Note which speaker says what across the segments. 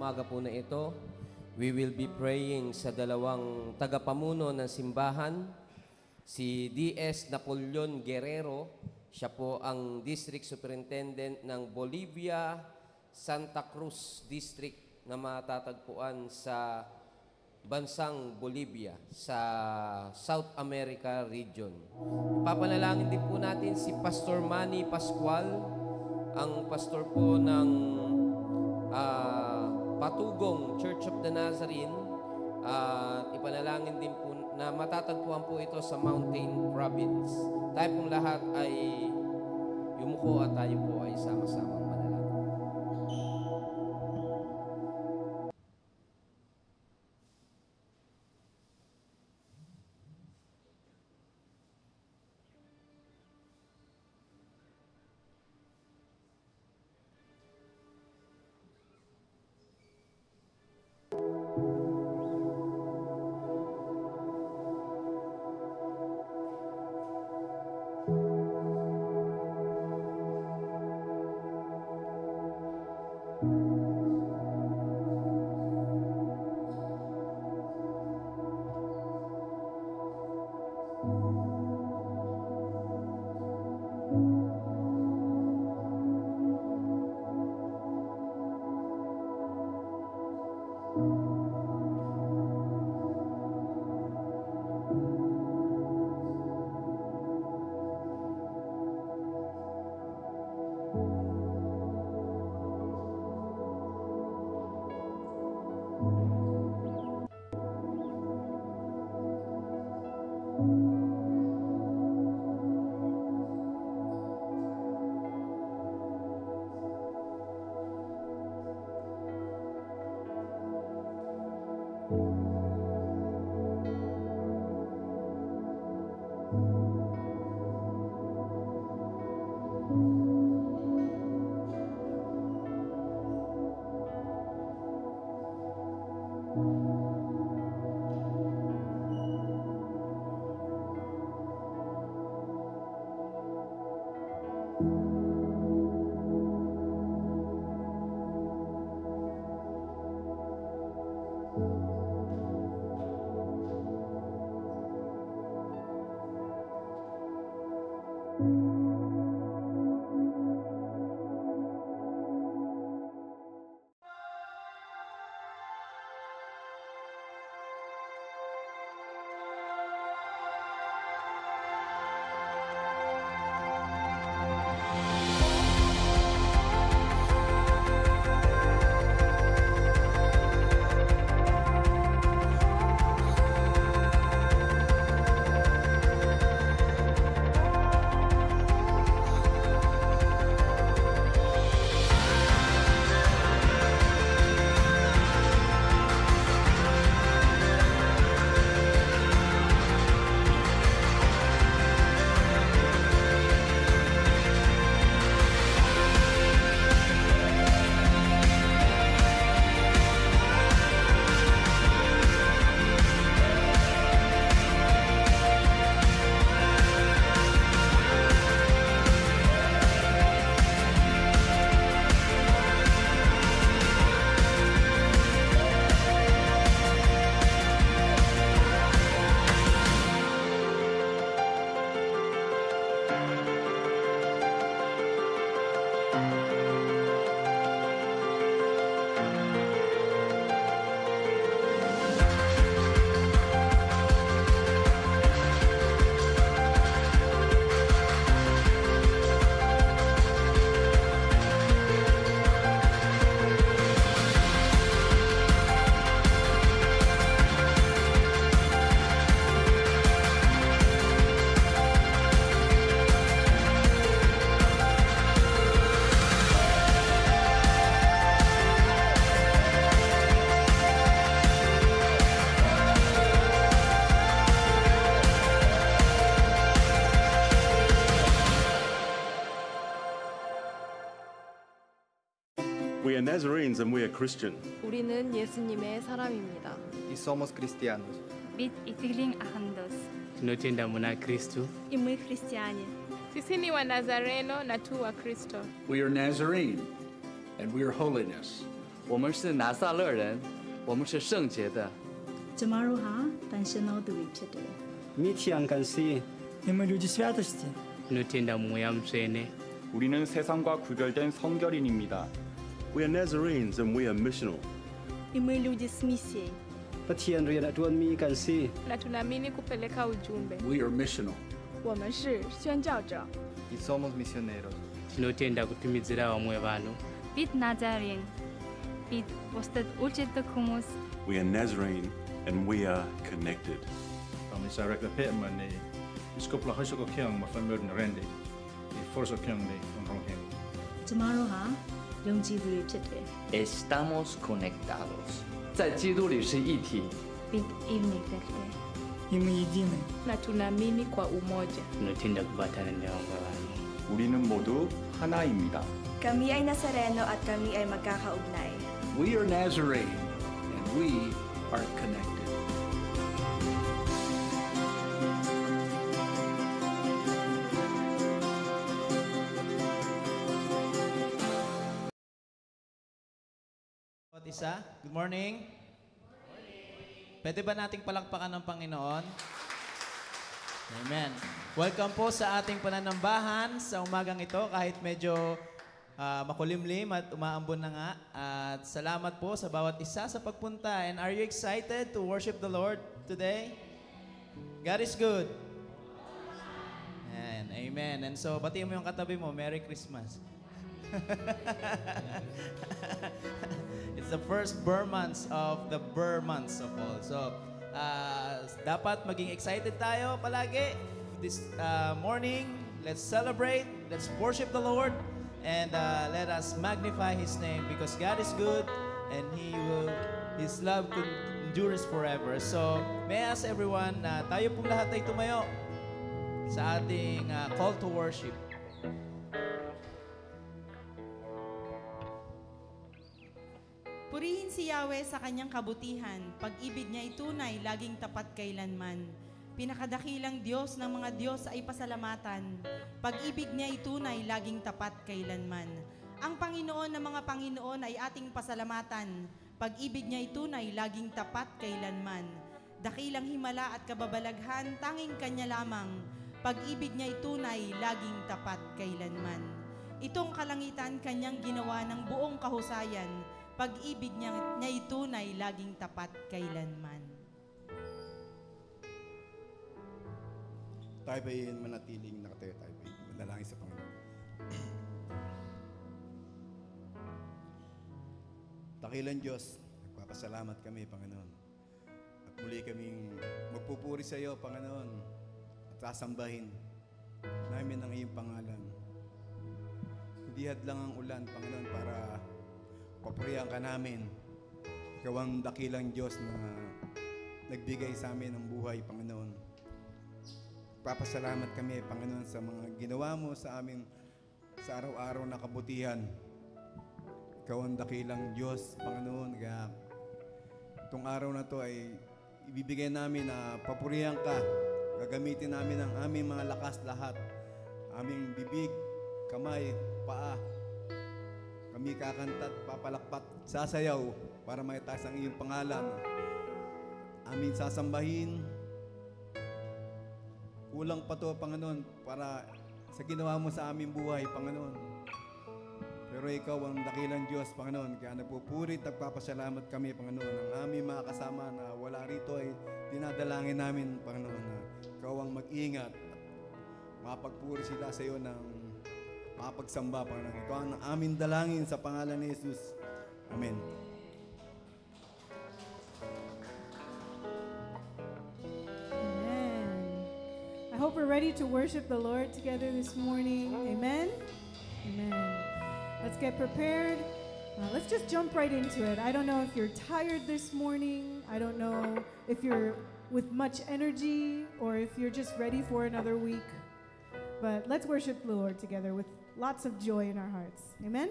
Speaker 1: Umaga po na ito, we will be praying sa dalawang tagapamuno ng simbahan, si D.S. Napoleon Guerrero, siya po ang District Superintendent ng Bolivia, Santa Cruz District na matatagpuan sa bansang Bolivia, sa South America region. Papanalangin din po natin si Pastor Manny Pascual, ang pastor po ng Patugong Church of the Nazarene, at ipanalangin din po na matatagpuan po ito sa Mountain Province. Tayo pong lahat ay yumuko at tayo po ay sama-samang manalangin.
Speaker 2: are Nazarenes and we are Christian.
Speaker 3: 우리는 예수님의 사람입니다.
Speaker 4: Y somos cristianos.
Speaker 5: Bit itigling ahandos.
Speaker 6: Tunatenda mwana Kristo.
Speaker 5: Imwe Kristiani.
Speaker 3: Sisi ni wa Nazareno na tu wa Kristo.
Speaker 7: We are Nazarene, and we are holiness.
Speaker 8: 我们是拿撒勒人，我们是圣洁的。
Speaker 5: Tomorrow ha, tanshino duwipchete.
Speaker 9: 미티안 간시
Speaker 10: 힘을 유지 святости.
Speaker 6: Tunatenda moyamsene.
Speaker 11: 우리는 세상과 구별된 성결인입니다.
Speaker 2: We are Nazarenes and we are missional.
Speaker 5: Imwe люди с миссией.
Speaker 9: patian rian atuan mi kansi
Speaker 3: Na tunaamini kupeleka ujumbe.
Speaker 7: We are missional.
Speaker 3: 我们是宣教者。
Speaker 4: Y somos misioneros.
Speaker 6: Tunatenda kutumizira wamwe bano.
Speaker 5: Bit Nazarene. Bit posted ulchete kumus.
Speaker 2: We are Nazarene and we are connected.
Speaker 12: Kami sa rekla peman ni iskopla hasoko kyang mafamur na rendi. I forso kyang ni unronghen.
Speaker 5: Tomorrow ha, 용지 duwipchete.
Speaker 8: Estamos conectados. 在基督里是一体。
Speaker 5: Bit imnikete.
Speaker 10: 힘을 едины.
Speaker 3: Na tunaamini kwa umoja.
Speaker 6: Tunatenda kubatana na wamwe bano.
Speaker 11: 우리는 모두 하나입니다.
Speaker 13: Kami ay Nazareno at kami ay magkakaugnay.
Speaker 7: We are Nazarene, and we are connected.
Speaker 14: Isa, good morning. Pwede ba nating palakpakan ng Panginoon? Amen. Welcome po sa ating pananambahan sa umagang ito kahit medyo makulimlim at umaambon na nga. At salamat po sa bawat isa sa pagpunta. And are you excited to worship the Lord today? God is good. And amen. And so, batiin mo yung katabi mo, Merry Christmas. It's the first Burr months of the Burr months of all. So, dapat maging excited tayo palagi. This morning, let's celebrate, let's worship the Lord, and let us magnify His name because God is good and His love endures forever. So, may I ask everyone na tayo pong lahat ay tumayo sa ating call to worship.
Speaker 15: Purihin si Yahweh sa kanyang kabutihan. Pag-ibig niya ay tunay, laging tapat kailanman. Pinakadakilang Diyos ng mga Diyos ay pasalamatan. Pag-ibig niya ay tunay, laging tapat kailanman. Ang Panginoon ng mga Panginoon ay ating pasalamatan. Pag-ibig niya ay tunay, laging tapat kailanman. Dakilang himala at kababalaghan, tanging kanya lamang. Pag-ibig niya ay tunay, laging tapat kailanman. Itong kalangitan kanyang ginawa ng buong kahusayan. Pag-ibig niya ay tunay, laging tapat kailanman.
Speaker 16: Tayo ba'y manatiling nakatayo tayo ba'y manalangin sa Panginoon. Dakilang Diyos, nagpapasalamat kami, Panginoon. At muli kaming magpupuri sa iyo, Panginoon, at sasambahin namin ang iyong pangalan. Hindi hadlang ang ulan, Panginoon, para papurihan ka namin. Ikaw ang dakilang Diyos na nagbigay sa amin ng buhay, Panginoon. Papasalamat kami, Panginoon, sa mga ginawa mo sa amin sa araw-araw na kabutihan. Ikaw ang dakilang Diyos, Panginoon. Kaya itong araw na to ay ibibigay namin na papurihan ka. Gagamitin namin ang aming mga lakas lahat. Aming bibig, kamay, paa. Kami kakanta at papalakpak, sasayaw para maitaas ang iyong pangalan. Amin sasambahin. Kulang pa to, Panginoon, para sa ginawa mo sa aming buhay, Panginoon. Pero ikaw ang dakilang Diyos, Panginoon. Kaya nagpupuri at nagpapasalamat kami, Panginoon. Ang aming mga kasama na wala rito ay dinadalangin namin, Panginoon, na ikaw ang mag-ingat at mapagpuri sila sa iyo ng mapagsamba, Panginoon. Ito ang aming dalangin sa pangalan ni Jesus. Amen.
Speaker 17: Amen. I hope we're ready to worship the Lord together this morning. Amen. Amen. Let's get prepared. Let's just jump right into it. I don't know if you're tired this morning. I don't know if you're with much energy or if you're just ready for another week. But let's worship the Lord together with lots of joy in our hearts. Amen?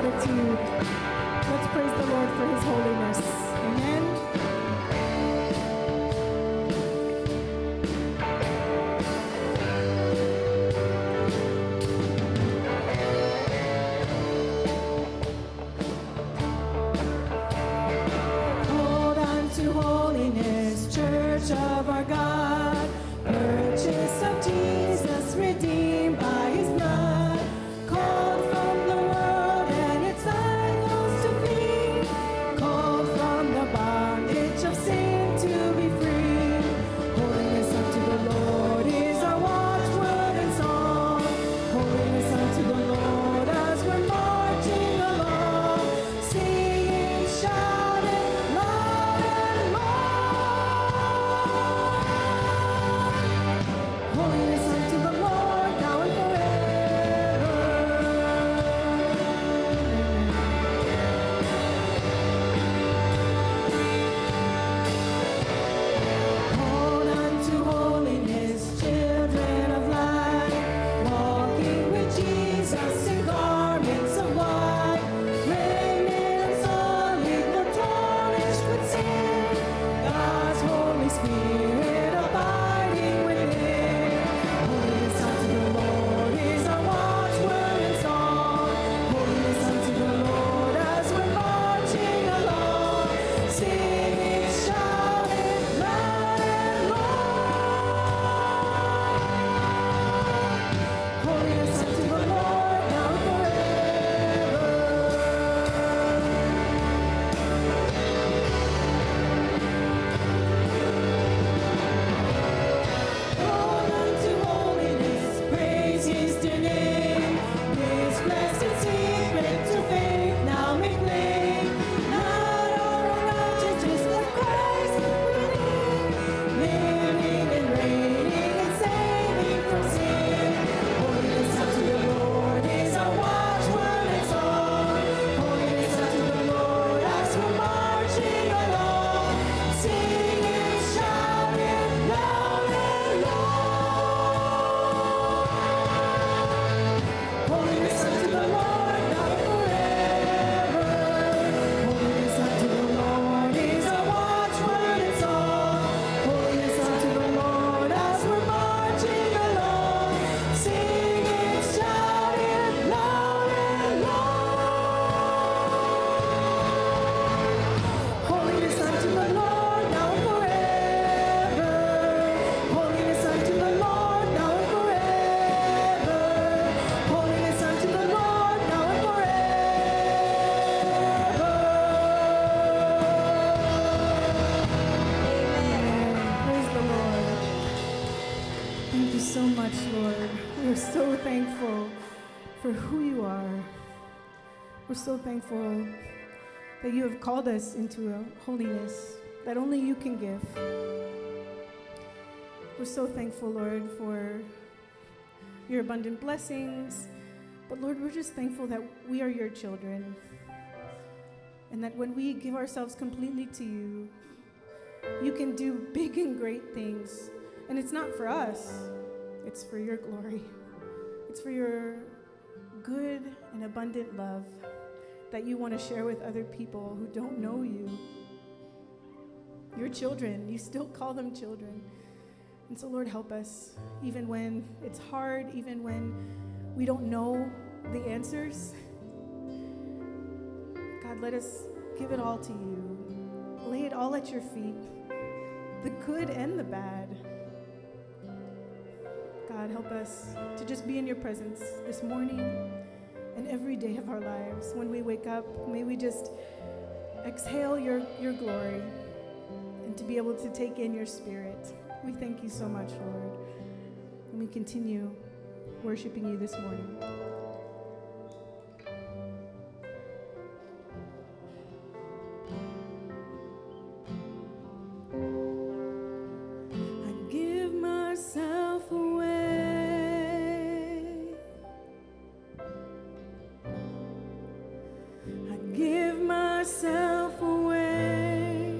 Speaker 17: gratitude. Let's praise the Lord for his holiness. Amen. Hold on to holiness, church of our God, purchase of Jesus, redeemed by his blood, called from the world and its idols to flee, called from the bondage of sin to be free. Holiness unto the Lord is our watchword and song. Holiness unto the Lord as we're marching along, singing, shouting loud and long. Holiness unto the Lord now and forever. Hold unto holiness, children of light, walking with Jesus in garments of white, raiment unsullied, not tarnished with sin, God's Holy Spirit abiding within. Holiness unto the Lord is our watchword and song. Holiness unto the Lord as we're marching along, singing, shouting loud and long. Holiness unto the Lord now and forever. Hold unto holiness, praise his dear name. His blessed secret to faith now make plain. Not our own righteousness, but Christ we believe, living and reigning and saving from sin. Holiness unto the Lord is our watchword and song. Holiness unto the Lord as we're marching along, singing, shouting loud and long. Holiness unto the Lord now and forever. Holiness unto the Lord is our watchword and song. Holiness unto the Lord as we're marching along, singing, shouting loud and long. Holiness unto the Lord now and forever. Holiness unto the Lord now and forever. Holiness unto the Lord now and forever. Praise the Lord. Thank you so much, Lord. We are so thankful for who you are. We're so thankful that you have called us into a holiness that only you can give. We're so thankful, Lord, for your abundant blessings. But Lord, we're just thankful that we are your children. And that when we give ourselves completely to you, you can do big and great things. And it's not for us, it's for your glory. It's for your good and abundant love that you want to share with other people who don't know you. Your children, you still call them children. And so, Lord, help us, even when it's hard, even when we don't know the answers. God, let us give it all to you. Lay it all at your feet, the good and the bad. God, help us to just be in your presence this morning and every day of our lives. When we wake up, may we just exhale your glory and to be able to take in your spirit. We thank you so much, Lord. And we continue worshiping you this morning. I give myself away. I give myself away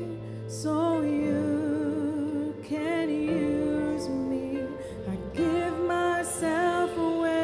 Speaker 17: so you can use me. I give myself away.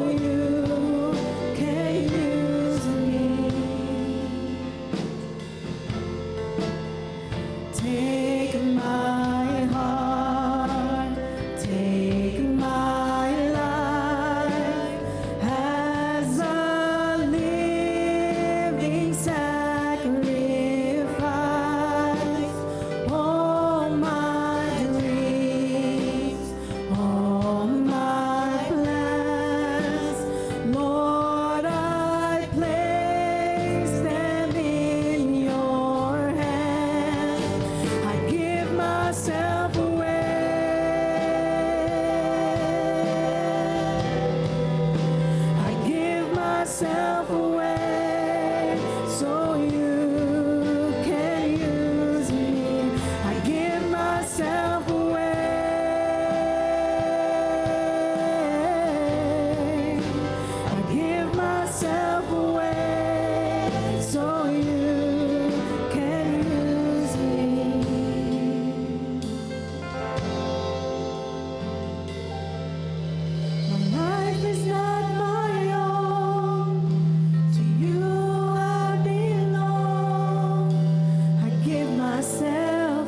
Speaker 17: you can use me. Take my heart, take my life as a living sacrifice. All my dreams, all my plans, Lord, I place them in your hands. I give myself away. I give myself away so you can use me. I give myself away. I give myself away so you can use me. My life is not my own. To you I belong. I give myself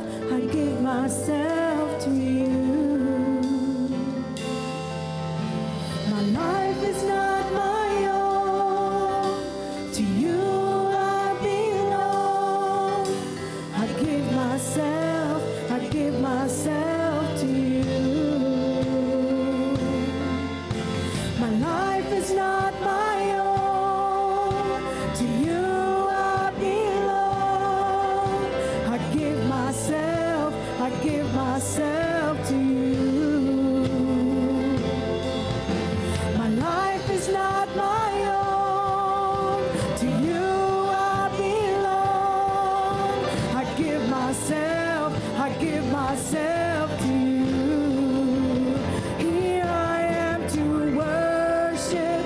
Speaker 17: to you. My life is not my own. To you I belong. I give myself to you. My life is not my own. To you I belong. I give myself to you. My life is not my own. To you I belong. I give myself to you. Here I am to worship.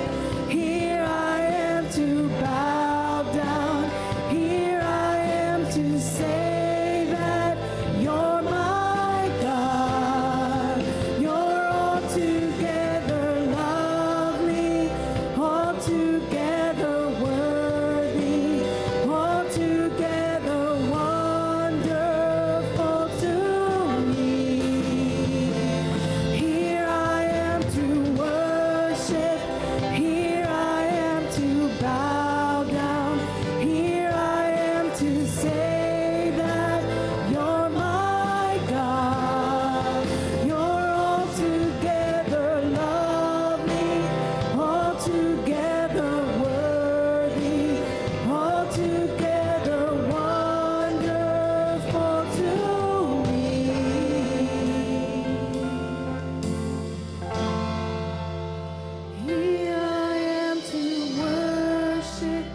Speaker 17: Here I am to bow down. Here I am to say that you're my God. You're altogether lovely, altogether worthy, altogether wonderful to me. Here I am to worship. Here I am to bow down. Here I am to say that you're my God. You're altogether lovely, altogether worthy, altogether wonderful to me. Here I am to worship.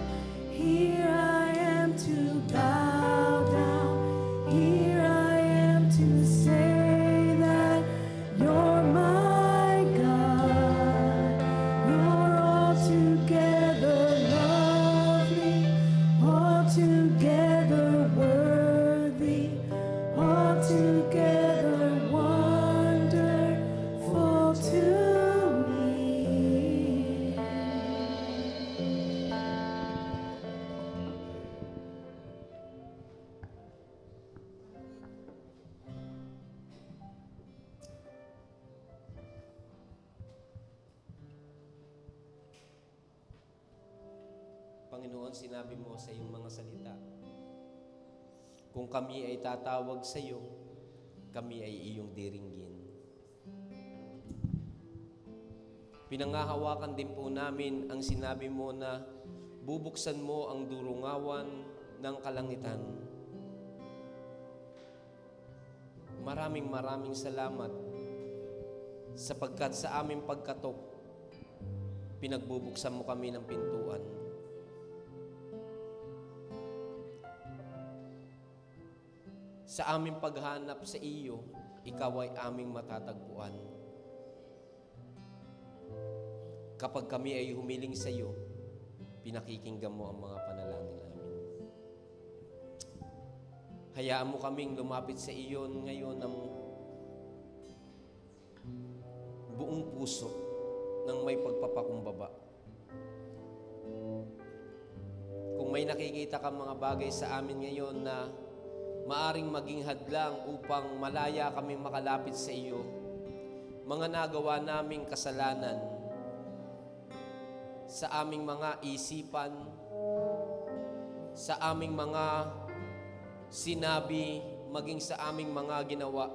Speaker 17: Here I am to bow down. Here I am to say that you're my God. You're altogether lovely, altogether worthy, altogether wonderful to me.
Speaker 1: Panginoon, sinabi mo sa iyong mga salita, kung kami ay tatawag sa iyo, kami ay iyong diringgin. Pinangahawakan din po namin ang sinabi mo na bubuksan mo ang durungawan ng kalangitan. Maraming salamat sapagkat sa aming pagkatok, pinagbubuksan mo kami ng pintuan. Sa aming paghanap sa iyo, ikaw ay aming matatagpuan. Kapag kami ay humiling sa iyo, pinakikinggan mo ang mga panalangin namin. Hayaan mo kaming lumapit sa iyo ngayon ng buong puso, ng may pagpapakumbaba. Kung may nakikita kang mga bagay sa amin ngayon na maaring maging hadlang upang malaya kami makalapit sa iyo, mga nagawa naming kasalanan sa aming mga isipan, sa aming mga sinabi, maging sa aming mga ginawa.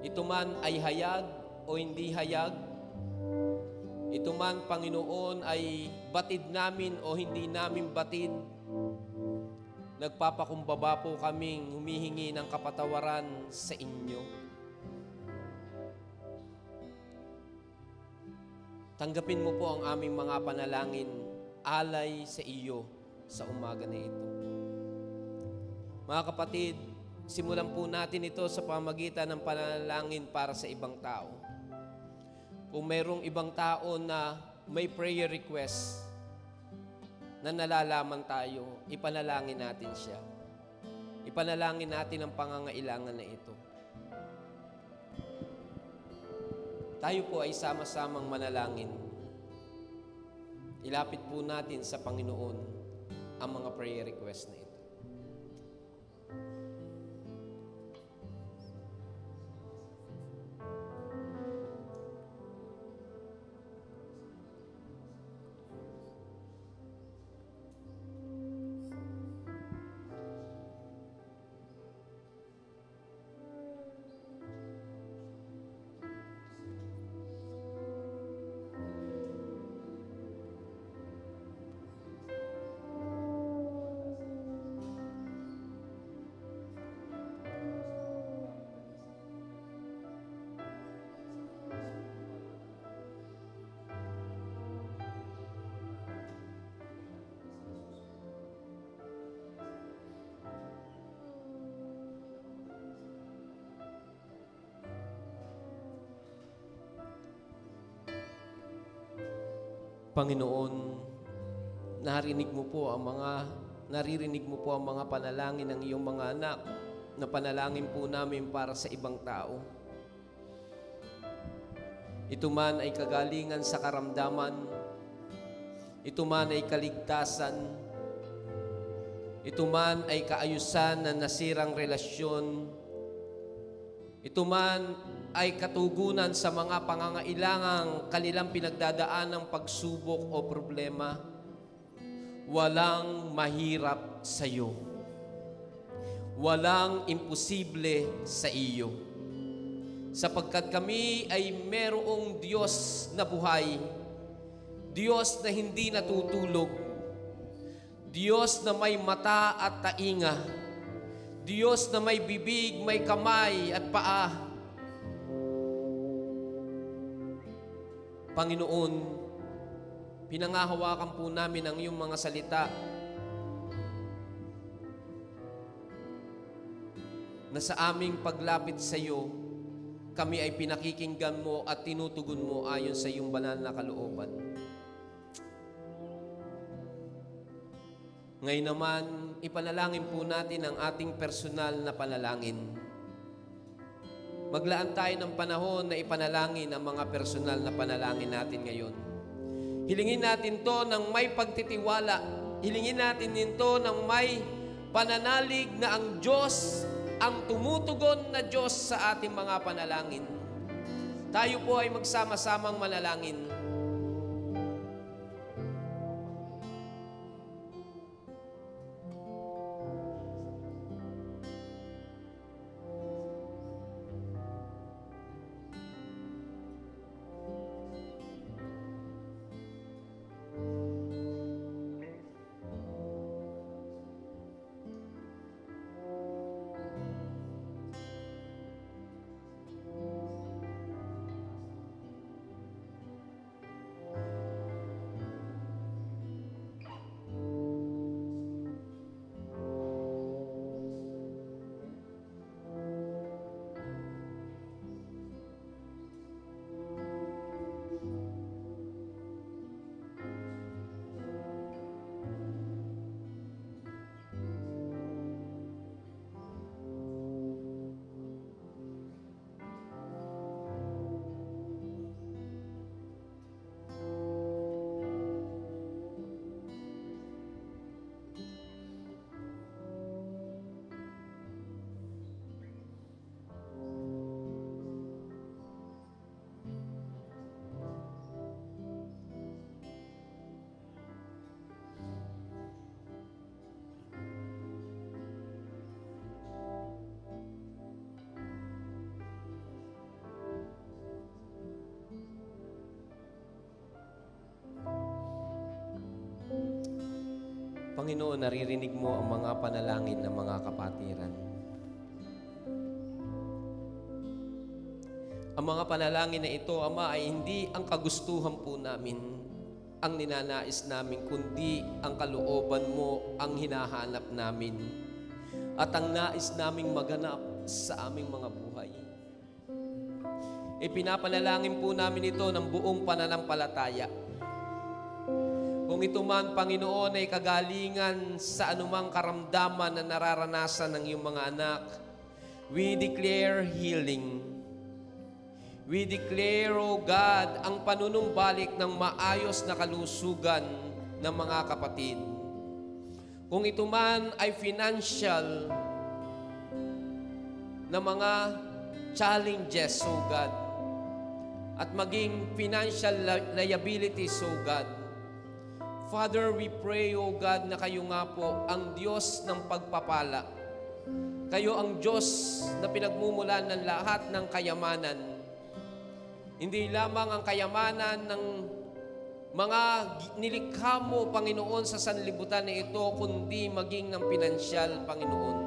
Speaker 1: Ito man ay hayag o hindi hayag, ito man, Panginoon, ay batid namin o hindi namin batid, nagpapakumbaba po kaming humihingi ng kapatawaran sa inyo. Tanggapin mo po ang aming mga panalangin alay sa iyo sa umaga na ito. Mga kapatid, simulan po natin ito sa pamagitan ng panalangin para sa ibang tao. Kung mayroong ibang tao na may prayer request na nalalaman tayo, ipanalangin natin siya. Ipanalangin natin ang pangangailangan na ito. Tayo po ay sama-samang manalangin. Ilapit po natin sa Panginoon ang mga prayer request na ito. Panginoon, naririnig mo po ang mga panalangin ng iyong mga anak na panalangin po namin para sa ibang tao. Ito man ay kagalingan sa karamdaman, ito man ay kaligtasan, ito man ay kaayusan na nasirang relasyon, ito man ay katugunan sa mga pangangailangang kanilang pinagdadaan ng pagsubok o problema. Walang mahirap sa iyo. Walang imposible sa iyo. Sapagkat kami ay merong Diyos na buhay, Diyos na hindi natutulog, Diyos na may mata at tainga, Diyos na may bibig, may kamay at paa. Panginoon, pinangahawakan po namin ang iyong mga salita na sa aming paglapit sa iyo, kami ay pinakikinggan mo at tinutugon mo ayon sa iyong banal na kalooban. Ngayon naman, ipanalangin po natin ang ating personal na panalangin. Maglaan tayo ng panahon na ipanalangin ang mga personal na panalangin natin ngayon. Hilingin natin to ng may pagtitiwala. Hilingin natin ito ng may pananalig na ang Diyos, ang tumutugon na Diyos sa ating mga panalangin. Tayo po ay magsama-samang manalangin. Panginoon, naririnig mo ang mga panalangin ng mga kapatiran. Ang mga panalangin na ito, Ama, ay hindi ang kagustuhan po namin ang ninanais namin, kundi ang kalooban mo ang hinahanap namin at ang nais naming maganap sa aming mga buhay. Ipinapanalangin po namin ito ng buong pananampalataya. Kung ito man, Panginoon, ay kagalingan sa anumang karamdaman na nararanasan ng iyong mga anak, we declare healing. We declare, O God, ang panunumbalik ng maayos na kalusugan ng mga kapatid. Kung ito man ay financial na mga challenges, O God, at maging financial liabilities, O God, Father, we pray, O God, na kayo nga po ang Diyos ng pagpapala. Kayo ang Diyos na pinagmumulan ng lahat ng kayamanan. Hindi lamang ang kayamanan ng mga nilikha mo, Panginoon, sa sanlibutan na ito, kundi maging ng pinansyal, Panginoon.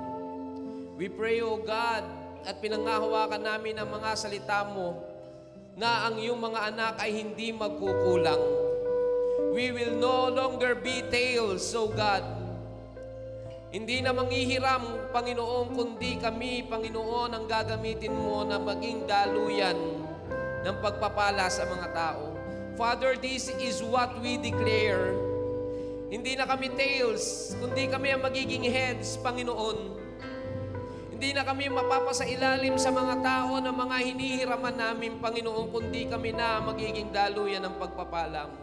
Speaker 1: We pray, O God, at pinangahawakan namin ang mga salita mo na ang iyong mga anak ay hindi magkukulang. We will no longer be tails, O God. Hindi na manghihiram, Panginoon, kundi kami, Panginoon, ang gagamitin mo na maging daluyan ng pagpapala sa mga tao. Father, this is what we declare. Hindi na kami tails, kundi kami ang magiging heads, Panginoon. Hindi na kami mapapasailalim sa mga tao na mga hinihiraman namin, Panginoon, kundi kami na magiging daluyan ng pagpapala mo.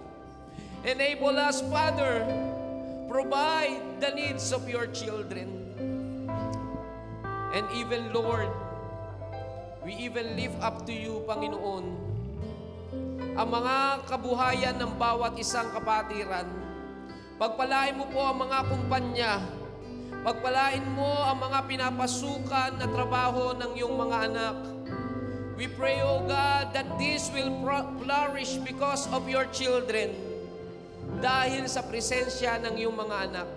Speaker 1: Enable us, Father, provide the needs of your children. And even, Lord, we even lift up to you, Panginoon, ang mga kabuhayan ng bawat isang kapatiran. Pagpalain mo po ang mga kumpanya. Pagpalain mo ang mga pinapasukan na trabaho ng iyong mga anak. We pray, O God, that this will flourish because of your children. Dahil sa presensya ng iyong mga anak.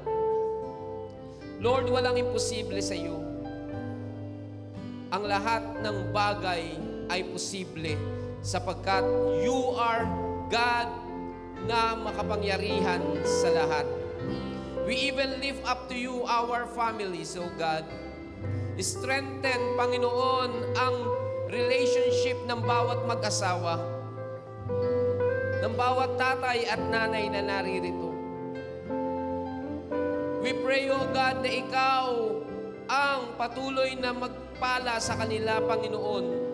Speaker 1: Lord, walang imposible sa iyo. Ang lahat ng bagay ay posible sapagkat you are God na makapangyarihan sa lahat. We even lift up to you our families, O God. Strengthen, Panginoon, ang relationship ng bawat mag-asawa, ng bawat tatay at nanay na naririto. We pray, O God, na ikaw ang patuloy na magpala sa kanila, Panginoon.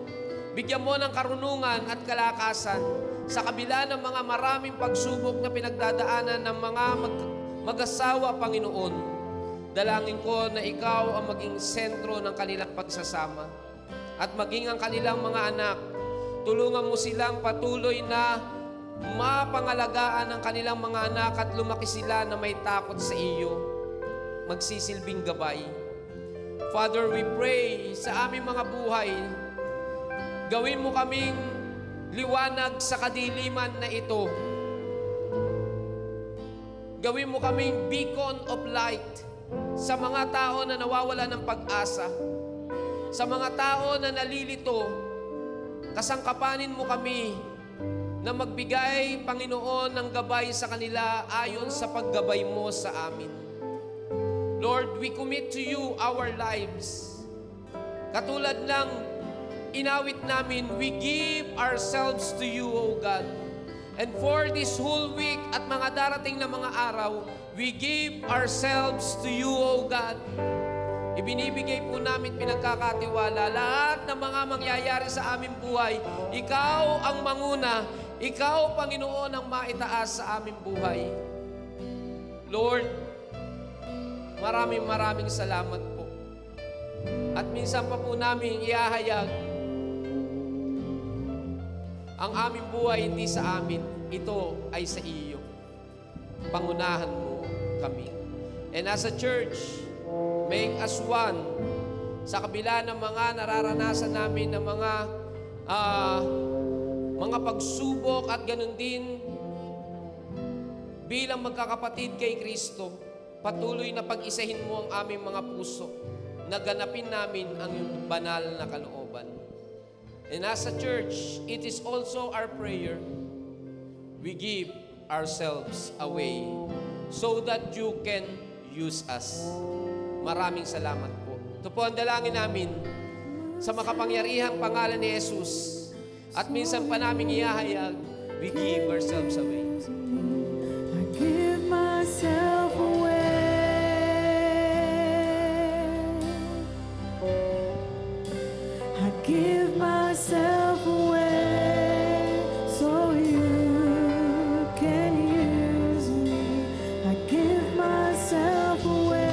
Speaker 1: Bigyan mo ng karunungan at kalakasan sa kabila ng mga maraming pagsubok na pinagdadaanan ng mga mag-asawa, Panginoon. Dalangin ko na ikaw ang maging sentro ng kanilang pagsasama at maging ang kanilang mga anak. Tulungan mo silang patuloy na mapangalagaan ang kanilang mga anak at lumaki sila na may takot sa iyo. Magsisilbing gabay. Father, we pray sa aming mga buhay, gawin mo kaming liwanag sa kadiliman na ito. Gawin mo kaming beacon of light sa mga tao na nawawala ng pag-asa. Sa mga tao na nalilito, kasangkapanin mo kami na magbigay, Panginoon, ng gabay sa kanila ayon sa paggabay mo sa amin. Lord, we commit to you our lives. Katulad ng inawit namin, we give ourselves to you, O God. And for this whole week at mga darating na mga araw, we give ourselves to you, O God. Ibinibigay po namin pinagkakatiwala lahat ng mga mangyayari sa aming buhay. Ikaw ang manguna. Ikaw, Panginoon, ang maitaas sa aming buhay. Lord, maraming salamat po. At minsan pa po namin iahayag ang aming buhay hindi sa amin, ito ay sa iyo. Pangunahan mo kami. And as a church, make us one sa kabila ng mga nararanasan namin ng mga pagsubok at ganun din bilang magkakapatid kay Kristo. Patuloy na pag-isahin mo ang aming mga puso. Naganapin namin ang iyong banal na kalooban. And as a church, it is also our prayer. We give ourselves away so that you can use us. Maraming salamat po. Ito po ang dalangin namin sa makapangyarihang pangalan ni Jesus. At minsan pa namin ihahayag, we give ourselves away.
Speaker 17: I give myself away. I give myself away so you can use me. I give myself away.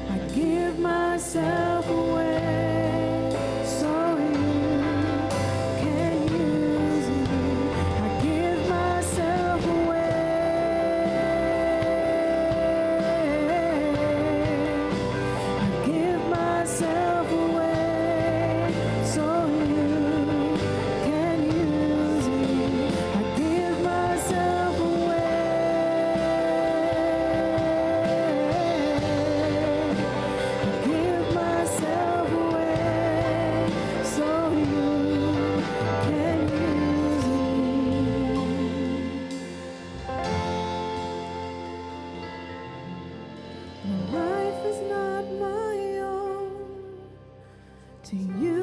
Speaker 17: I give myself away so you can use me. I give myself away. I give myself away so you can use me. I give myself away. I give myself away so you can use me. My life is not my own. To you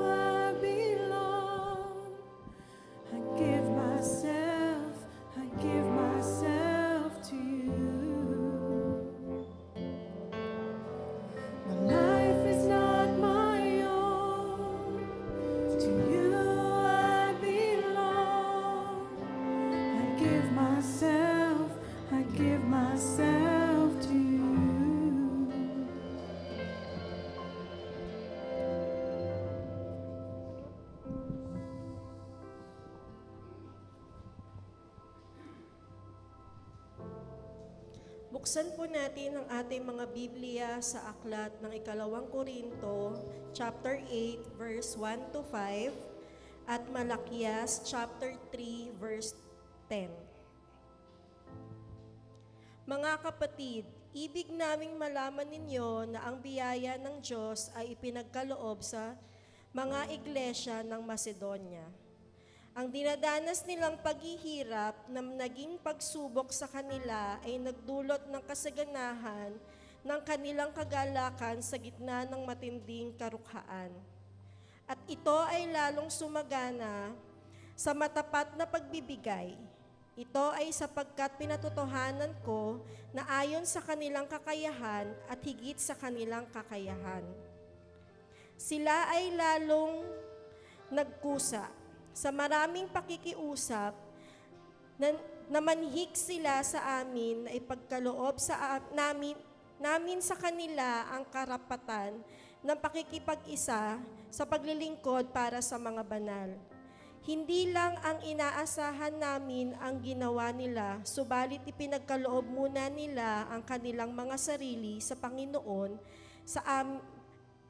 Speaker 17: I belong. I give myself to you. My life is not my own. To you I belong. I give myself to you.
Speaker 18: Buksan po natin ang ating mga Biblia sa aklat ng Ikalawang Korinto, chapter 8, verse 1 to 5, at Malakias, chapter 3, verse 10. Mga kapatid, ibig naming malaman ninyo na ang biyaya ng Diyos ay ipinagkaloob sa mga iglesia ng Macedonia. Ang dinadanas nilang paghihirap na naging pagsubok sa kanila ay nagdulot ng kasaganahan ng kanilang kagalakan sa gitna ng matinding karukhaan. At ito ay lalong sumagana sa matapat na pagbibigay. Ito ay sapagkat pinatotohanan ko na ayon sa kanilang kakayahan at higit sa kanilang kakayahan. Sila ay lalong nagkusa sa maraming pakikiusap na manhik sila sa amin na ipagkaloob sa namin sa kanila ang karapatan ng pakikipag-isa sa paglilingkod para sa mga banal. Hindi lang ang inaasahan namin ang ginawa nila, subalit ipinagkaloob muna nila ang kanilang mga sarili sa Panginoon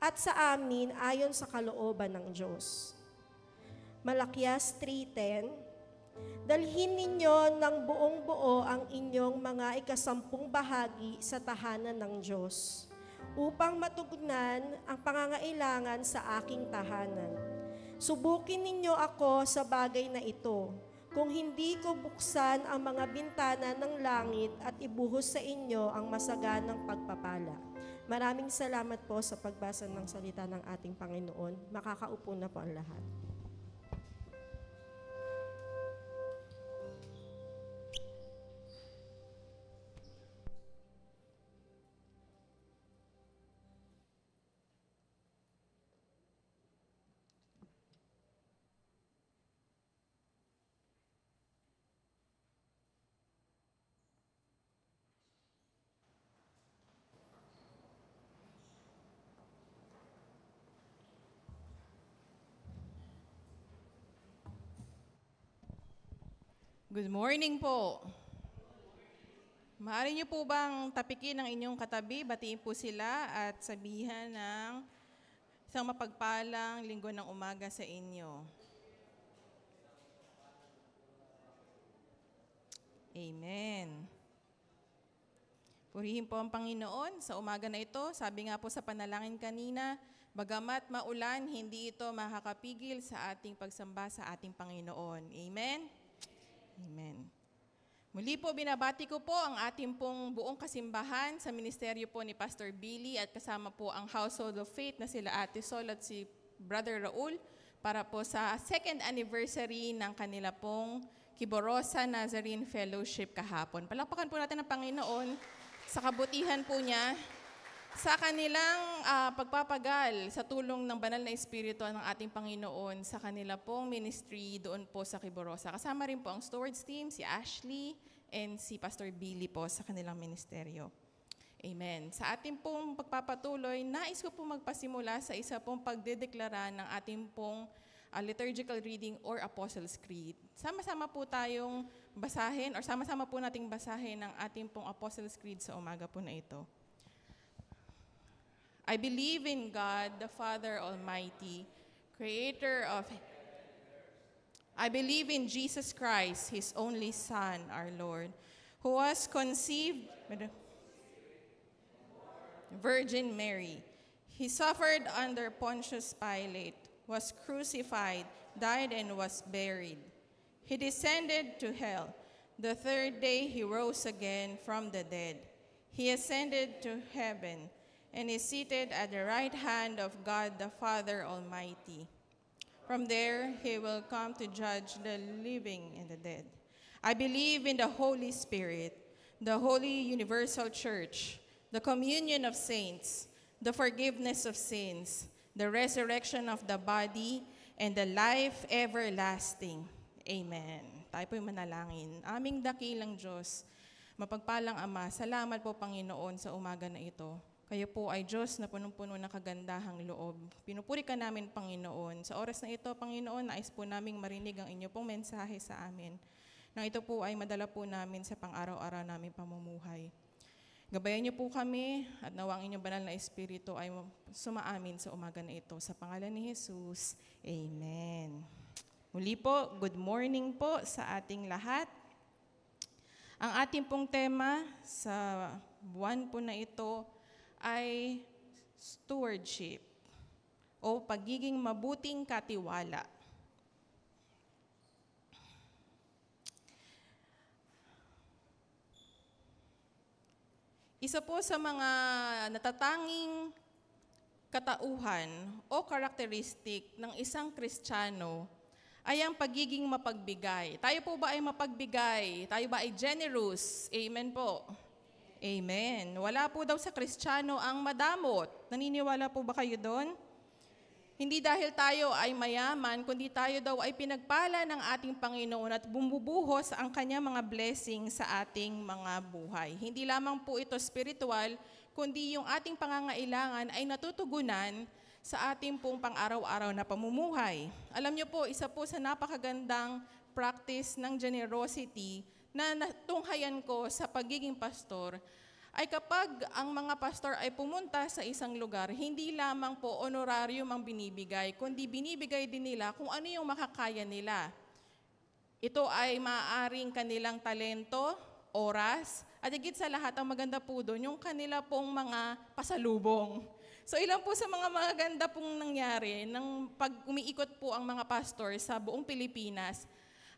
Speaker 18: at sa amin ayon sa kalooban ng Diyos. Malakias 3:10, dalhin ninyo ng buong buo ang inyong mga ikasampung bahagi sa tahanan ng Diyos, upang matugnan ang pangangailangan sa aking tahanan. Subukin ninyo ako sa bagay na ito, kung hindi ko buksan ang mga bintana ng langit at ibuhos sa inyo ang masaganang pagpapala. Maraming salamat po sa pagbasa ng salita ng ating Panginoon. Makakaupo na po ang lahat.
Speaker 19: Good morning po. Maaari niyo po bang tapikin ang inyong katabi, batiin po sila at sabihan ng isang mapagpalang linggo ng umaga sa inyo. Amen. Purihin po ang Panginoon sa umaga na ito. Sabi nga po sa panalangin kanina, bagamat maulan, hindi ito makakapigil sa ating pagsamba sa ating Panginoon. Amen? Amen. Muli po, binabati ko po ang ating pong buong kasimbahan sa ministeryo po ni Pastor Billy at kasama po ang Household of Faith na sila Ate Sol at si Brother Raul para po sa second anniversary ng kanila pong Kiborosa Nazarene Fellowship kahapon. Palakpakan po natin ang Panginoon sa kabutihan po niya, sa kanilang pagpapagal sa tulong ng banal na Espiritu ng ating Panginoon sa kanila pong ministry doon po sa Kiborosa. Kasama rin po ang stewards team, si Ashley and si Pastor Billy po sa kanilang ministeryo. Amen. Sa ating pong pagpapatuloy, nais ko po magpasimula sa isa pong pagdedeklara ng ating pong liturgical reading or Apostles' Creed. Sama-sama po tayong basahin or sama-sama po nating basahin ang ating pong Apostles' Creed sa umaga po na ito. I believe in God, the Father Almighty, Creator of... I believe in Jesus Christ, His only Son, our Lord, who was conceived by the Virgin Mary. He suffered under Pontius Pilate, was crucified, died, and was buried. He descended to hell. The third day he rose again from the dead. He ascended to heaven and is seated at the right hand of God the Father Almighty. From there he will come to judge the living and the dead. I believe in the Holy Spirit, the holy universal church, the communion of saints, the forgiveness of sins, the resurrection of the body, and the life everlasting. Amen. Tayo po'y manalangin. Aming dakilang Diyos, mapagpalang Ama, salamat po Panginoon sa umaga na ito. Kayo po ay Diyos na punong-puno ng kagandahang loob. Pinupuri ka namin, Panginoon. Sa oras na ito, Panginoon, nais po naming marinig ang inyo pong mensahe sa amin. Nang ito po ay madala po namin sa pang-araw-araw namin pamumuhay. Gabayan niyo po kami at nawang inyong banal na Espiritu ay sumaamin sa umaga na ito. Sa pangalan ni Jesus, Amen. Muli po, good morning po sa ating lahat. Ang ating pong tema sa buwan po na ito ay stewardship o pagiging mabuting katiwala. Isa po sa mga natatanging katauhan o karakteristik ng isang Kristiyano ay ang pagiging mapagbigay. Tayo po ba ay mapagbigay? Tayo ba ay generous? Amen po. Amen. Wala po daw sa Kristiyano ang madamot. Naniniwala po ba kayo doon? Hindi dahil tayo ay mayaman, kundi tayo daw ay pinagpala ng ating Panginoon at bumubuhos ang kanyang mga blessing sa ating mga buhay. Hindi lamang po ito spiritual, kundi yung ating pangangailangan ay natutugunan sa ating pong pang-araw-araw na pamumuhay. Alam niyo po, isa po sa napakagandang practice ng generosity na natunghayan ko sa pagiging pastor ay kapag ang mga pastor ay pumunta sa isang lugar, hindi lamang po honorarium ang binibigay, kundi binibigay din nila kung ano yung makakaya nila. Ito ay maaaring kanilang talento, oras, at higit sa lahat, ang maganda po doon, yung kanila pong mga pasalubong. So ilan po sa mga maganda pong nangyari nang pag umiikot po ang mga pastor sa buong Pilipinas,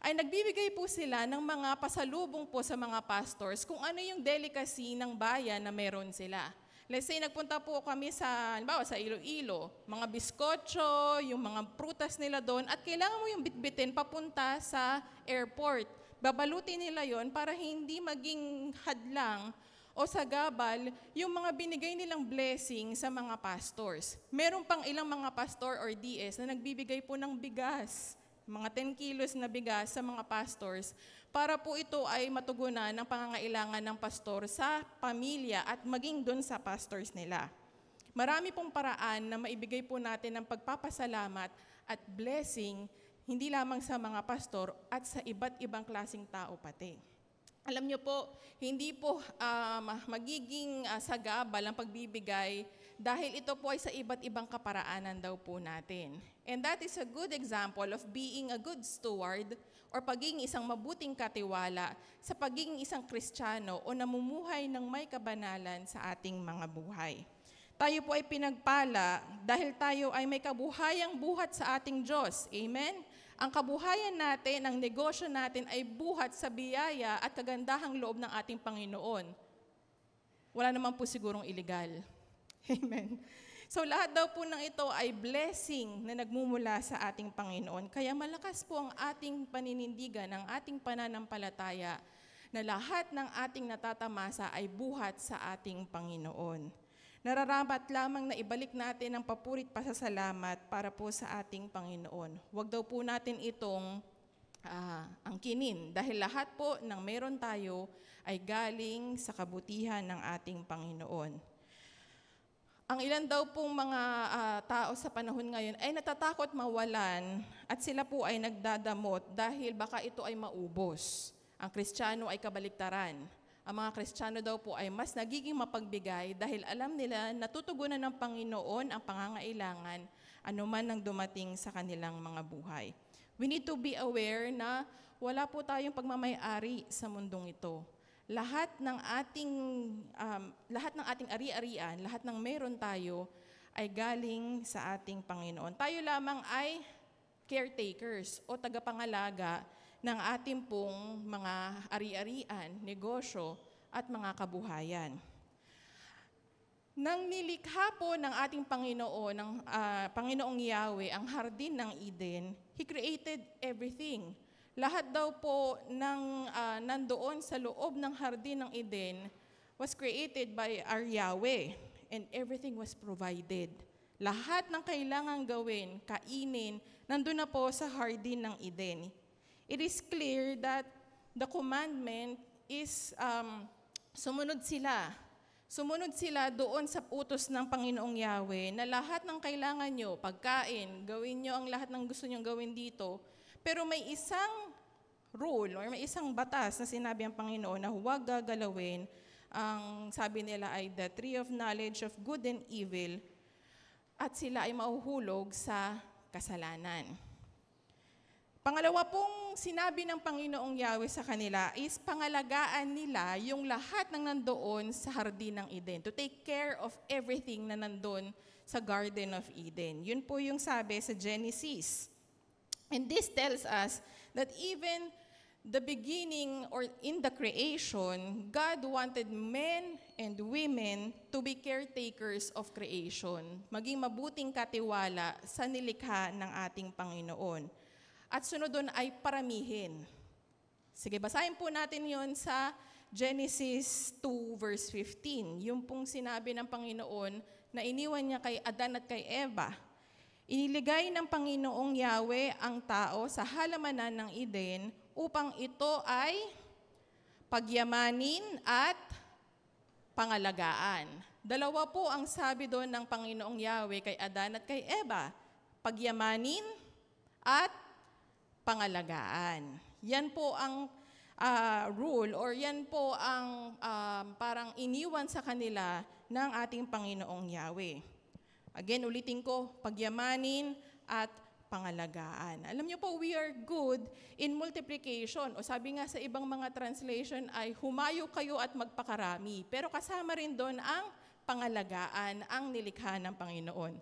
Speaker 19: ay nagbibigay po sila ng mga pasalubong po sa mga pastors kung ano yung delicacy ng bayan na meron sila. Let's say, nagpunta po kami sa, halimbawa, sa Iloilo, mga biskotso, yung mga prutas nila doon, at kailangan mo yung bitbitin papunta sa airport. Babalutin nila yon para hindi maging hadlang o sagabal yung mga binigay nilang blessing sa mga pastors. Meron pang ilang mga pastor or DS na nagbibigay po ng bigas, mga 10 kilos na bigas sa mga pastors para po ito ay matugunan ng pangangailangan ng pastor sa pamilya at maging doon sa pastors nila. Marami pong paraan na maibigay po natin ng pagpapasalamat at blessing hindi lamang sa mga pastor at sa iba't ibang klaseng tao pati. Alam niyo po, hindi po magiging sagabal ang pagbibigay dahil ito po ay sa iba't ibang kaparaanan daw po natin. And that is a good example of being a good steward or pagiging isang mabuting katiwala sa pagiging isang Kristiyano o namumuhay ng may kabanalan sa ating mga buhay. Tayo po ay pinagpala dahil tayo ay may kabuhayang buhat sa ating Diyos. Amen? Ang kabuhayan natin, ang negosyo natin ay buhat sa biyaya at kagandahang loob ng ating Panginoon. Wala naman po sigurong illegal. Amen. So lahat daw po ng ito ay blessing na nagmumula sa ating Panginoon. Kaya malakas po ang ating paninindigan, ang ating pananampalataya na lahat ng ating natatamasa ay buhat sa ating Panginoon. Nararapat lamang na ibalik natin ang papurit pasasalamat para po sa ating Panginoon. Huwag daw po natin itong angkinin dahil lahat po ng meron tayo ay galing sa kabutihan ng ating Panginoon. Ang ilan daw pong mga tao sa panahon ngayon ay natatakot mawalan at sila po ay nagdadamot dahil baka ito ay maubos. Ang Kristiyano ay kabaliktaran. Ang mga Kristiyano daw po ay mas nagiging mapagbigay dahil alam nila natutugunan ng Panginoon ang pangangailangan anuman ang dumating sa kanilang mga buhay. We need to be aware na wala po tayong pagmamay-ari sa mundong ito. Lahat ng ating ari-arian, lahat ng meron tayo ay galing sa ating Panginoon. Tayo lamang ay caretakers o tagapangalaga ng ating pong mga ari-arian, negosyo, at mga kabuhayan. Nang nilikha po ng ating Panginoon, ng Panginoong Yahweh, ang hardin ng Eden, He created everything. Lahat daw po ng nandoon sa loob ng hardin ng Eden was created by our Yahweh, and everything was provided. Lahat ng kailangang gawin, kainin, nandun na po sa hardin ng Eden. It is clear that the commandment is sumunod sila. Sumunod sila doon sa utos ng Panginoong Yahweh na lahat ng kailangan nyo, pagkain, gawin nyo ang lahat ng gusto nyo gawin dito. Pero may isang rule or may isang batas na sinabi ang Panginoon na huwag gagalawin. Ang sabi nila ay the tree of knowledge of good and evil at sila ay mahuhulog sa kasalanan. Pangalawa pong sinabi ng Panginoong Yahweh sa kanila is pangalagaan nila yung lahat ng nandoon sa hardin ng Eden. To take care of everything na nandoon sa Garden of Eden. Yun po yung sabi sa Genesis. And this tells us that even the beginning or in the creation, God wanted men and women to be caretakers of creation. Maging mabuting katiwala sa nilikha ng ating Panginoon. At sunod doon ay paramihin. Sige, basahin po natin yon sa Genesis 2 verse 15. Yung pong sinabi ng Panginoon na iniwan niya kay Adan at kay Eva. Iniligay ng Panginoong Yahweh ang tao sa halamanan ng Eden upang ito ay pagyamanin at pangalagaan. Dalawa po ang sabi doon ng Panginoong Yahweh kay Adan at kay Eva. Pagyamanin at pangalagaan. Yan po ang rule or yan po ang parang iniwan sa kanila ng ating Panginoong Yahweh. Again, ulitin ko, pagyamanin at pangalagaan. Alam niyo po, we are good in multiplication. O sabi nga sa ibang mga translation ay humayo kayo at magpakarami. Pero kasama rin doon ang pangalagaan, ang nilikha ng Panginoon.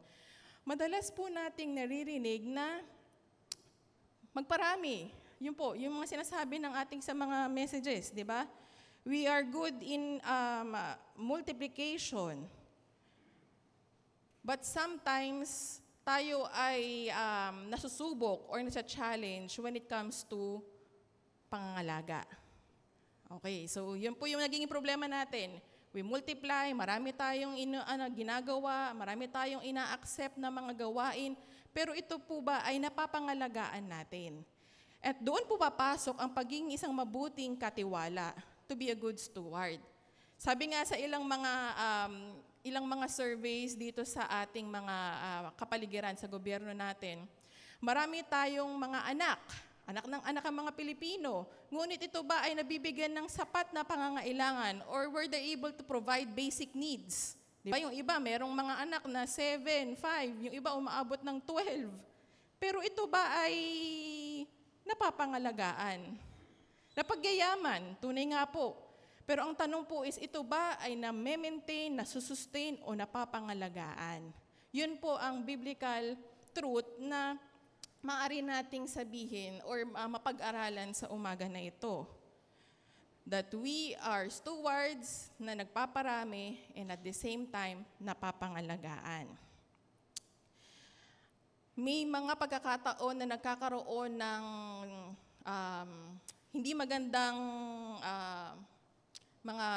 Speaker 19: Madalas po nating naririnig na magparami. Yun po, yung mga sinasabi ng ating sa mga messages, di ba? We are good in multiplication. But sometimes, tayo ay nasusubok or nasa-challenge when it comes to pangangalaga. Okay, so yun po yung naging problema natin. We multiply, marami tayong ginagawa, marami tayong ina-accept na mga gawain, pero ito po ba ay napapangalagaan natin? At doon po papasok ang pagiging isang mabuting katiwala, to be a good steward. Sabi nga sa ilang mga surveys dito sa ating mga kapaligiran sa gobyerno natin, marami tayong mga anak ang mga Pilipino. Ngunit ito ba ay nabibigyan ng sapat na pangangailangan or were they able to provide basic needs Di ba? Yung iba, merong mga anak na 7, 5, yung iba umaabot ng 12. Pero ito ba ay napapangalagaan? Napagyayaman, tunay nga po. Pero ang tanong po is, ito ba ay na-maintain, nasusustain, o napapangalagaan? Yun po ang biblical truth na maaari nating sabihin or mapag-aralan sa umaga na ito. That we are stewards na nagpaparami and at the same time, napapangalagaan. May mga pagkakataon na nagkakaroon ng hindi magandang mga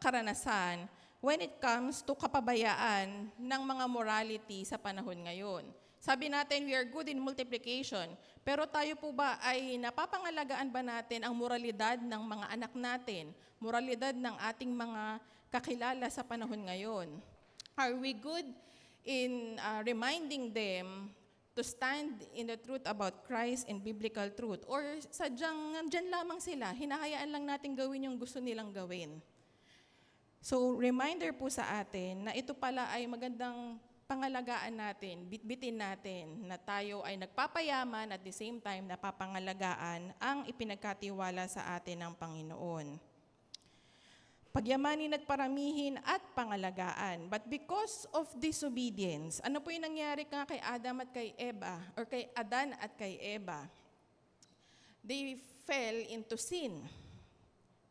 Speaker 19: karanasan when it comes to kapabayaan ng mga morality sa panahon ngayon. Sabi natin, we are good in multiplication. Pero tayo po ba ay napapangalagaan ba natin ang moralidad ng mga anak natin? Moralidad ng ating mga kakilala sa panahon ngayon? Are we good in reminding them to stand in the truth about Christ and biblical truth? Or sadyang dyan lamang sila, hinahayaan lang natin gawin yung gusto nilang gawin? So, reminder po sa atin na ito pala ay magandang pangalagaan natin, bitbitin natin na tayo ay nagpapayaman at the same time napapangalagaan ang ipinagkatiwala sa atin ng Panginoon. Pagyamanin at paramihin at pangalagaan. But because of disobedience, ano po yung nangyari kay Adam at kay Eva, or kay Adan at kay Eva? They fell into sin.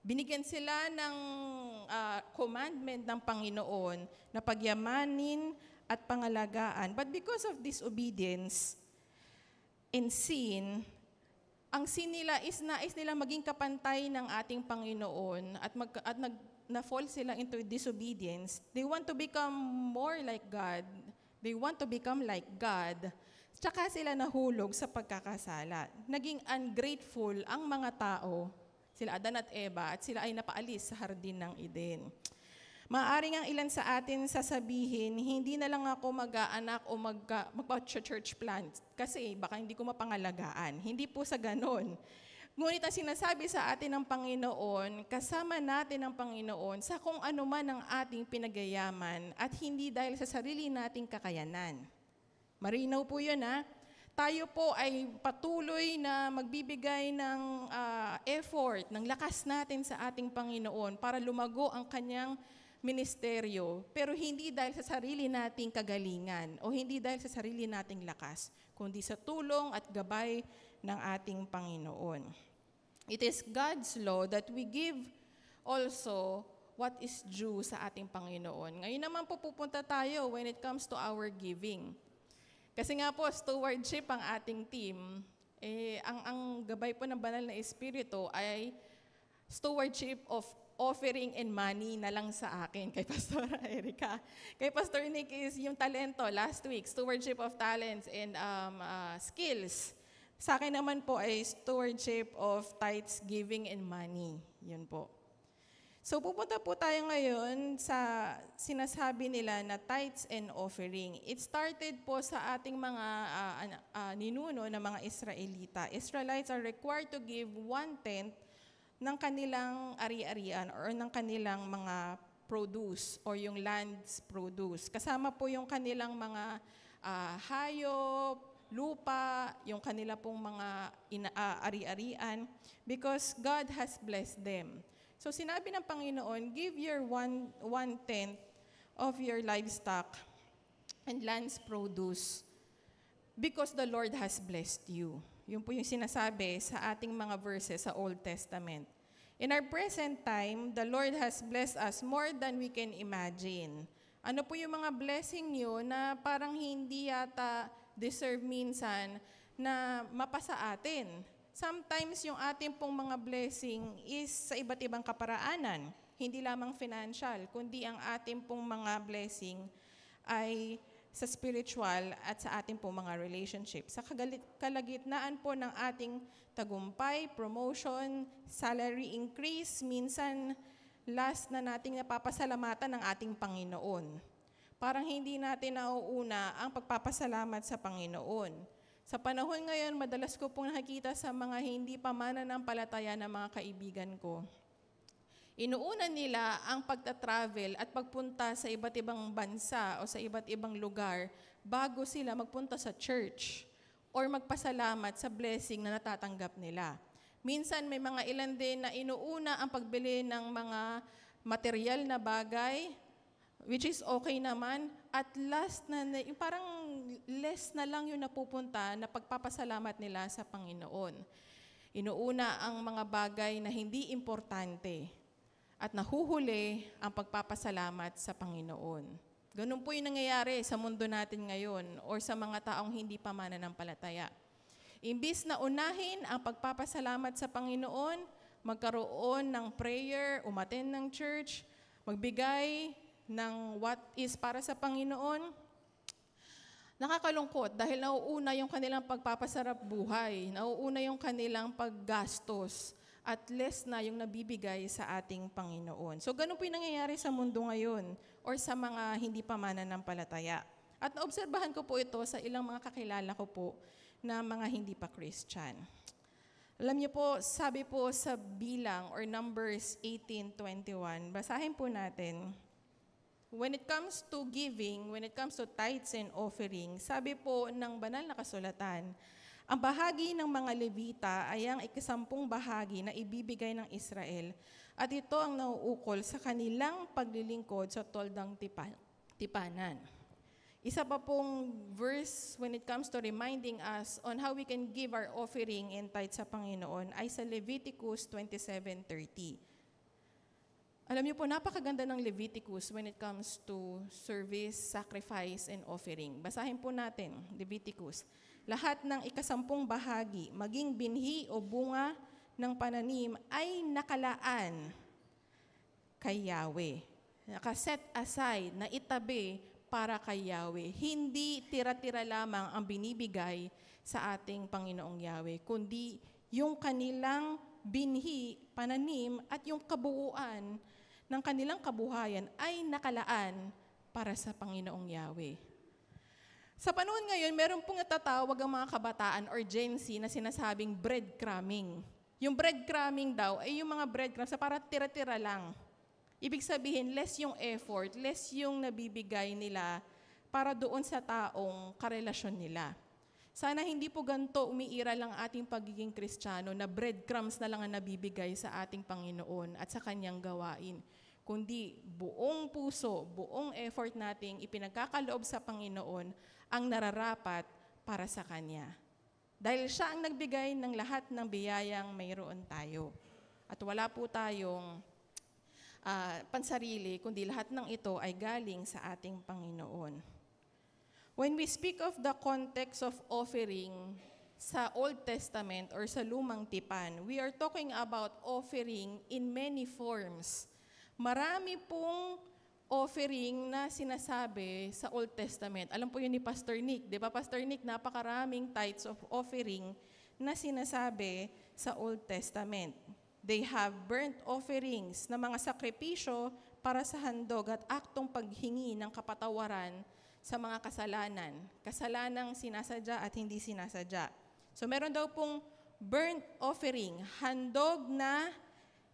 Speaker 19: Binigyan sila ng commandment ng Panginoon na pagyamanin at pangalagaan. But because of disobedience and sin, ang sin nila is nais nila maging kapantay ng ating Panginoon at na-fall sila into disobedience. They want to become more like God. They want to become like God. Tsaka sila nahulog sa pagkakasala. Naging ungrateful ang mga tao, sila Adan at Eva, at sila ay napaalis sa hardin ng Eden. Maaring ang ilan sa atin sasabihin, hindi na lang ako mag-aanak o mag-church plant kasi baka hindi ko mapangalagaan. Hindi po sa ganon. Ngunit ang sinasabi sa atin ng Panginoon, kasama natin ang Panginoon sa kung ano man ang ating pinagyayaman at hindi dahil sa sarili nating kakayanan. Marinaw po yun, ha? Tayo po ay patuloy na magbibigay ng effort, ng lakas natin sa ating Panginoon para lumago ang kanyang ministeryo, pero hindi dahil sa sarili nating kagalingan o hindi dahil sa sarili nating lakas, kundi sa tulong at gabay ng ating Panginoon. It is God's law that we give also what is due sa ating Panginoon. Ngayon naman po pupunta tayo when it comes to our giving. Kasi nga po, stewardship ang ating team. Ang gabay po ng Banal na Espiritu ay stewardship of offering and money na lang sa akin kay Pastor Erica. Kay Pastor Nick is yung talento last week, stewardship of talents and skills. Sa akin naman po ay stewardship of tithes, giving, and money. Yun po. So pupunta po tayo ngayon sa sinasabi nila na tithes and offering. It started po sa ating mga ninuno na mga Israelita. Israelites are required to give 1/10 ng kanilang ari-arian or ng kanilang mga produce or yung land's produce. Kasama po yung kanilang mga hayop, lupa, yung kanila pong mga ari-arian because God has blessed them. So sinabi ng Panginoon, give your 1/10 of your livestock and land's produce because the Lord has blessed you. Yun po yung sinasabi sa ating mga verses sa Old Testament. In our present time, the Lord has blessed us more than we can imagine. Ano po yung mga blessing nyo na parang hindi yata deserve minsan na mapasa atin? Sometimes yung ating pong mga blessing is sa iba't ibang kaparaanan. Hindi lamang financial, kundi ang ating pong mga blessing ay sa spiritual at sa ating po mga relationship. Sa kalagitnaan po ng ating tagumpay, promotion, salary increase, minsan last na nating napapasalamatan ng ating Panginoon. Parang hindi natin nauuna ang pagpapasalamat sa Panginoon. Sa panahon ngayon, madalas ko pong nakikita sa mga hindi pa mananampalataya na mga kaibigan ko. Inuuna nila ang pagta-travel at pagpunta sa iba't ibang bansa o sa iba't ibang lugar bago sila magpunta sa church or magpasalamat sa blessing na natatanggap nila. Minsan may mga ilan din na inuuna ang pagbili ng mga material na bagay, which is okay naman, at last na, yung parang less na lang yung napupunta na pagpapasalamat nila sa Panginoon. Inuuna ang mga bagay na hindi importante at nahuhuli ang pagpapasalamat sa Panginoon. Ganun po yung nangyayari sa mundo natin ngayon or sa mga taong hindi pa mananampalataya. Imbis na unahin ang pagpapasalamat sa Panginoon, magkaroon ng prayer, umattend ng church, magbigay ng what is para sa Panginoon, nakakalungkot dahil nauuna yung kanilang pagpapasarap buhay, nauuna yung kanilang paggastos, at less na yung nabibigay sa ating Panginoon. So ganun po yung nangyayari sa mundo ngayon or sa mga hindi pa mananampalataya. At naobserbahan ko po ito sa ilang mga kakilala ko po na mga hindi pa Christian. Alam niyo po, sabi po sa bilang or Numbers 18:21, basahin po natin. When it comes to giving, when it comes to tithes and offerings, sabi po ng banal na kasulatan, ang bahagi ng mga Levita ay ang 10 bahagi na ibibigay ng Israel at ito ang nauukol sa kanilang paglilingkod sa toldang tipanan. Isa pa pong verse when it comes to reminding us on how we can give our offering and tithe sa Panginoon ay sa Leviticus 27:30. Alam niyo po, napakaganda ng Leviticus when it comes to service, sacrifice, and offering. Basahin po natin, Leviticus. Lahat ng 10 bahagi, maging binhi o bunga ng pananim ay nakalaan kay Yahweh. Nakaset aside, na itabi para kay Yahweh. Hindi tira-tira lamang ang binibigay sa ating Panginoong Yahweh, kundi yung kanilang binhi, pananim, at yung kabuuan ng kanilang kabuhayan ay nakalaan para sa Panginoong Yahweh. Sa panahon ngayon, meron pong natatawag ang mga kabataan or Gen Z na sinasabing breadcrumbing. Yung breadcrumbing daw ay yung mga breadcrumbs na para tira-tira lang. Ibig sabihin, less yung effort, less yung nabibigay nila para doon sa taong karelasyon nila. Sana hindi po ganito umiiral ang ating pagiging Kristiyano na breadcrumbs na lang ang nabibigay sa ating Panginoon at sa Kanyang gawain, kundi buong puso, buong effort nating ipinagkakaloob sa Panginoon ang nararapat para sa Kanya. Dahil siya ang nagbigay ng lahat ng biyayang mayroon tayo. At wala po tayong pansarili, kundi lahat ng ito ay galing sa ating Panginoon. When we speak of the context of offering sa Old Testament or sa Lumang Tipan, we are talking about offering in many forms. Marami pong offering na sinasabi sa Old Testament. Alam po yun ni Pastor Nick. Di ba, Pastor Nick, napakaraming types of offering na sinasabi sa Old Testament. They have burnt offerings na mga sakripisyo para sa handog at aktong paghingi ng kapatawaran sa mga kasalanan. Kasalanang sinasadya at hindi sinasadya. So meron daw pong burnt offering, handog na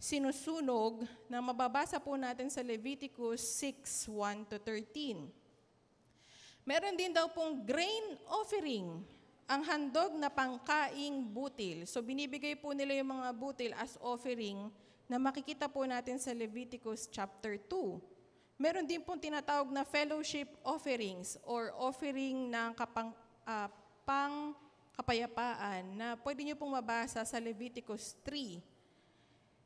Speaker 19: sinusunog na mababasa po natin sa Leviticus 6:1-13. Meron din daw pong grain offering, ang handog na pangkaing butil. So binibigay po nila yung mga butil as offering na makikita po natin sa Leviticus chapter 2. Meron din pong tinatawag na fellowship offerings or offering ng pangkapayapaan na pwede nyo pong mabasa sa Leviticus 3.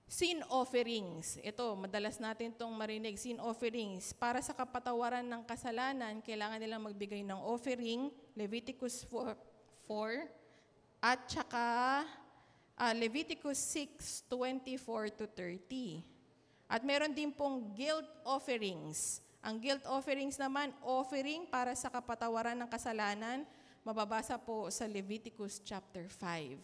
Speaker 19: Sin offerings. Ito, madalas natin itong marinig. Sin offerings. Para sa kapatawaran ng kasalanan, kailangan nilang magbigay ng offering. Leviticus 4 at saka Leviticus 6:24-30. At meron din pong guilt offerings. Ang guilt offerings naman, offering para sa kapatawaran ng kasalanan, mababasa po sa Leviticus chapter 5.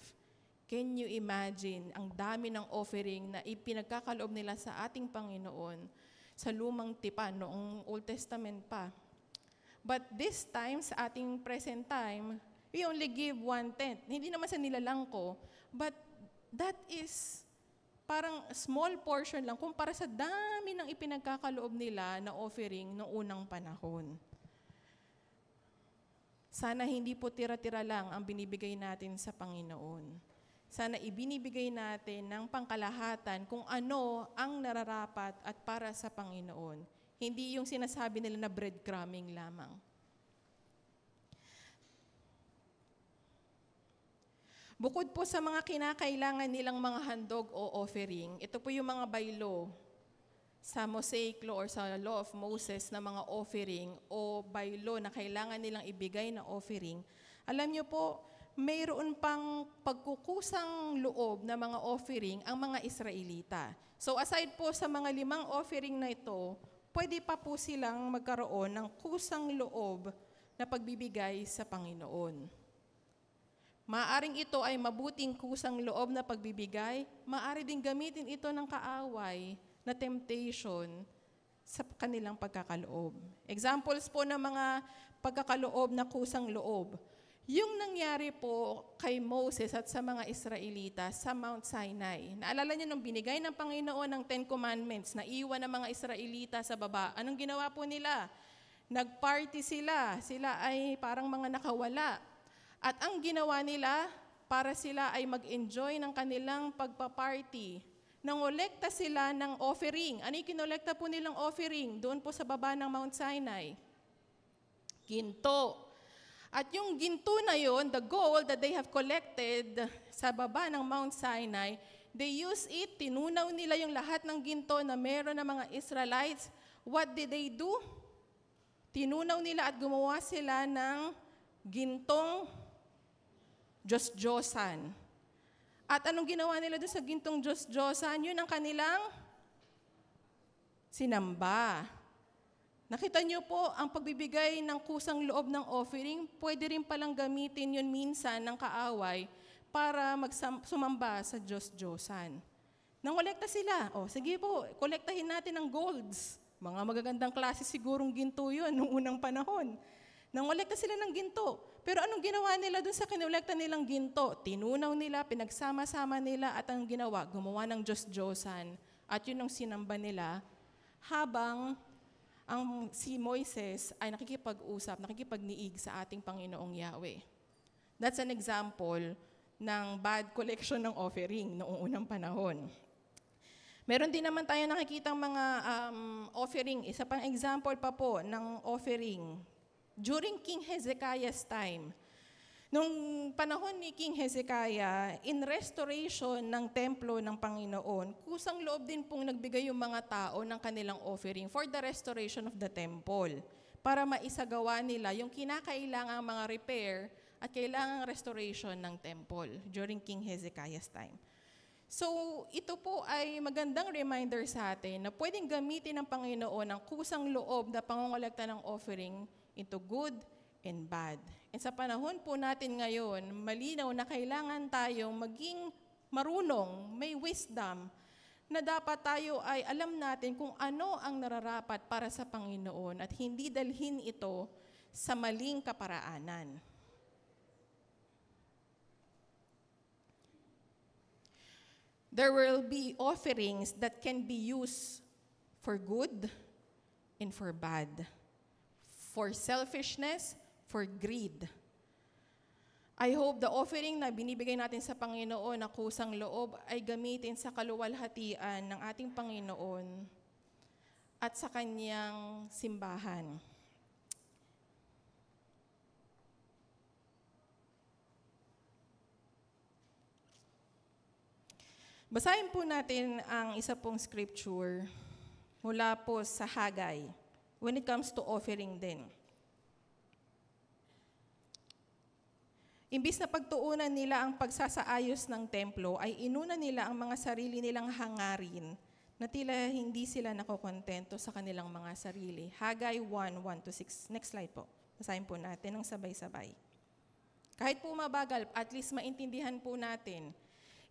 Speaker 19: Can you imagine ang dami ng offering na ipinagkakaloob nila sa ating Panginoon sa Lumang Tipan noong Old Testament pa. But this time, sa ating present time, we only give 1/10. Hindi naman sa nilalang ko, but that is parang small portion lang kumpara sa dami ng ipinagkakaloob nila na offering noong unang panahon. Sana hindi po tira-tira lang ang binibigay natin sa Panginoon. Sana ibinibigay natin ng pangkalahatan kung ano ang nararapat at para sa Panginoon. Hindi yung sinasabi nila na breadcrumbing lamang. Bukod po sa mga kinakailangan nilang mga handog o offering, ito po yung mga by law sa Mosaic law or sa law of Moses na mga offering o by law na kailangan nilang ibigay na offering. Alam niyo po, mayroon pang pagkukusang loob na mga offering ang mga Israelita. So aside po sa mga 5 offering na ito, pwede pa po silang magkaroon ng kusang loob na pagbibigay sa Panginoon. Maaring ito ay mabuting kusang loob na pagbibigay, maaari din gamitin ito ng kaaway na temptation sa kanilang pagkakaloob. Examples po ng mga pagkakaloob na kusang loob. Yung nangyari po kay Moses at sa mga Israelita sa Mount Sinai. Naalala niyo nung binigay ng Panginoon ng 10 Commandments na iwan ng mga Israelita sa baba. Anong ginawa po nila? Nagparty sila. Sila ay parang mga nakawala. At ang ginawa nila, para sila ay mag-enjoy ng kanilang pagpaparty, nangolekta sila ng offering. Ano yung kinolekta po nilang offering doon po sa baba ng Mount Sinai? Ginto. At yung ginto na yon, the gold that they have collected sa baba ng Mount Sinai, they use it, tinunaw nila yung lahat ng ginto na meron ng mga Israelites. What did they do? Tinunaw nila at gumawa sila ng gintong Diyos-Diyosan. At anong ginawa nila doon sa gintong Diyos-Diyosan? Yun ang kanilang sinamba. Nakita niyo po, ang pagbibigay ng kusang loob ng offering, pwede rin palang gamitin yun minsan ng kaaway para sumamba sa Diyos-Diyosan. Nangolekta sila. O, sige po, kolektahin natin ng golds. Mga magagandang klase sigurong ginto yun noong unang panahon. Nangolekta sila ng ginto. Pero anong ginawa nila dun sa kinolekta nilang ginto? Tinunaw nila, pinagsama-sama nila, at ang ginawa, gumawa ng Diyos-Diyosan. At yun ang sinamba nila habang si Moises ay nakikipag-usap, nakikipagniig sa ating Panginoong Yahweh. That's an example ng bad collection ng offering noong unang panahon. Meron din naman tayo nakikitang mga offering. Isa pang example pa po ng offering. During King Hezekiah's time, nung panahon ni King Hezekiah, in restoration ng templo ng Panginoon, kusang loob din pong nagbigay yung mga tao ng kanilang offering for the restoration of the temple para maisagawa nila yung kinakailangang mga repair at kailangang restoration ng temple during King Hezekiah's time. So, ito po ay magandang reminder sa atin na pwedeng gamitin ng Panginoon ang kusang loob na pangongolekta ng offering into good and bad. And sa panahon po natin ngayon, malinaw na kailangan tayong maging marunong, may wisdom, na dapat tayo ay alam natin kung ano ang nararapat para sa Panginoon at hindi dalhin ito sa maling kaparaanan. There will be offerings that can be used for good and for bad. For selfishness, for greed. I hope the offering na binibigay natin sa Panginoon na kusang loob ay gamitin sa kaluwalhatian ng ating Panginoon at sa Kanyang simbahan. Basahin po natin ang isa pong scripture mula po sa Haggai. When it comes to offering din. Imbis na pagtuunan nila ang pagsasaayos ng templo, ay inuna nila ang mga sarili nilang hangarin na tila hindi sila nakokontento sa kanilang mga sarili. Haggai 1:1-6. Next slide po. Basahin po natin ng sabay-sabay. Kahit po mabagal, at least maintindihan po natin.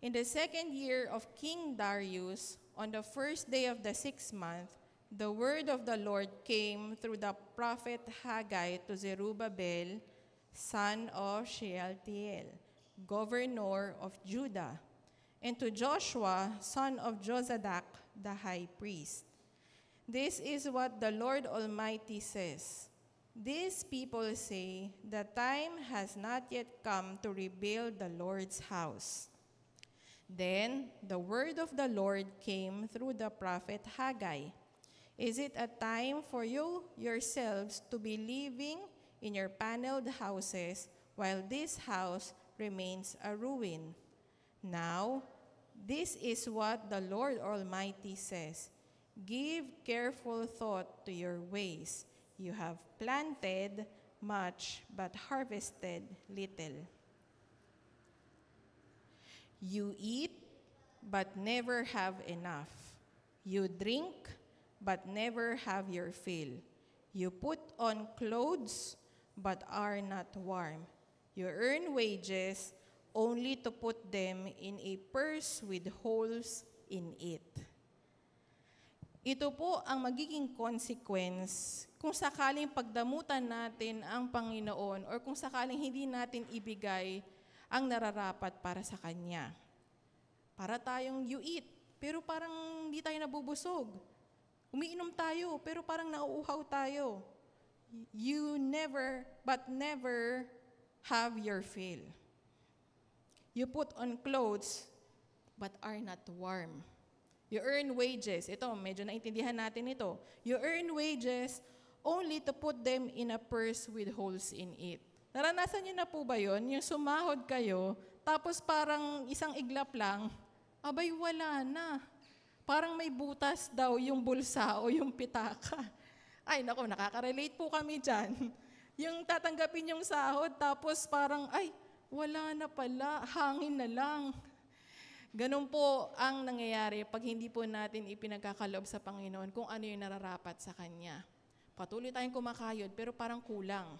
Speaker 19: In the 2nd year of King Darius, on the 1st day of the 6th month, the word of the Lord came through the prophet Haggai to Zerubbabel, son of Shealtiel, governor of Judah, and to Joshua, son of Jozadak, the high priest. This is what the Lord Almighty says. These people say, the time has not yet come to rebuild the Lord's house. Then the word of the Lord came through the prophet Haggai. Is it a time for you yourselves to be living in your paneled houses while this house remains a ruin? Now, this is what the Lord Almighty says. Give careful thought to your ways. You have planted much but harvested little. You eat but never have enough. You drink but never have your fill. You put on clothes but are not warm. You earn wages only to put them in a purse with holes in it. Ito po ang magiging consequence kung sakaling pagdamutan natin ang Panginoon or kung sakaling hindi natin ibigay ang nararapat para sa Kanya. Para tayong you eat, pero parang hindi tayo nabubusog. Umiinom tayo, pero parang nauuhaw tayo. You never have your fill. You put on clothes, but are not warm. You earn wages. Ito, medyo naintindihan natin ito. You earn wages only to put them in a purse with holes in it. Naranasan niyo na po ba yun? Yung sumahod kayo, tapos parang isang iglap lang, abay wala na. Parang may butas daw yung bulsa o yung pitaka. Ay, nako, nakaka-relate po kami dyan. Yung tatanggapin yung sahod, tapos parang, ay, wala na pala, hangin na lang. Ganun po ang nangyayari pag hindi po natin ipinagkakaloob sa Panginoon kung ano yung nararapat sa Kanya. Patuloy tayong kumakayod, pero parang kulang.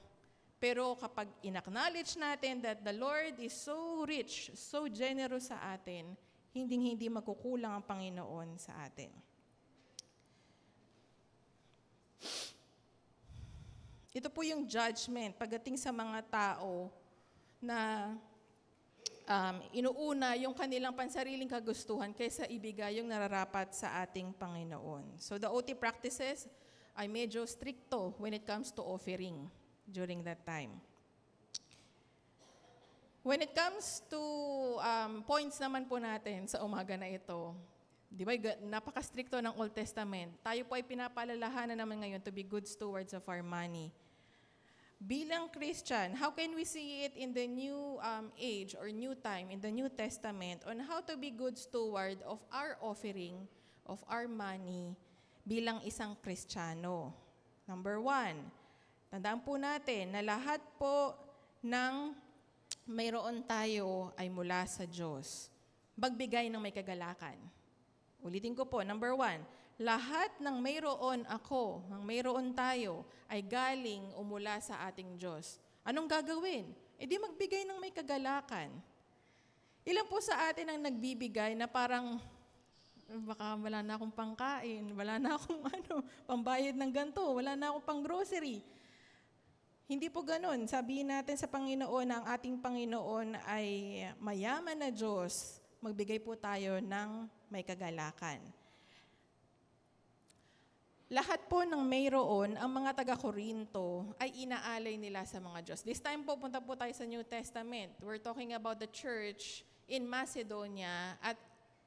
Speaker 19: Pero kapag in-acknowledge natin that the Lord is so rich, so generous sa atin, hindi magkukulang ang Panginoon sa atin. Ito po yung judgment pagdating sa mga tao na inuuna yung kanilang pansariling kagustuhan kaysa ibigay yung nararapat sa ating Panginoon. So the OT practices ay medyo stricto when it comes to offering during that time. When it comes to points naman po natin sa umaga na ito, di ba, napaka-stricto ng Old Testament. Tayo po ay pinapaalalahanan naman ngayon to be good stewards of our money. Bilang Christian, how can we see it in the new age or new time, in the New Testament, on how to be good steward of our offering, of our money, bilang isang Kristiyano? Number 1, tandaan po natin na lahat po ng mayroon tayo ay mula sa Diyos. Magbigay ng may kagalakan. Ulitin ko po, number 1, lahat ng mayroon ako, ng mayroon tayo, ay galing o mula sa ating Diyos. Anong gagawin? E di magbigay ng may kagalakan. Ilan po sa atin ang nagbibigay na parang, baka wala na akong pangkain, wala na akong pambayad ng ganito, wala na akong pang grocery. Hindi po ganun. Sabihin natin sa Panginoon na ang ating Panginoon ay mayaman na Diyos. Magbigay po tayo ng may kagalakan. Lahat po ng mayroon, ang mga taga-Korinto ay inaalay nila sa mga Diyos. This time po, punta po tayo sa New Testament. We're talking about the church in Macedonia at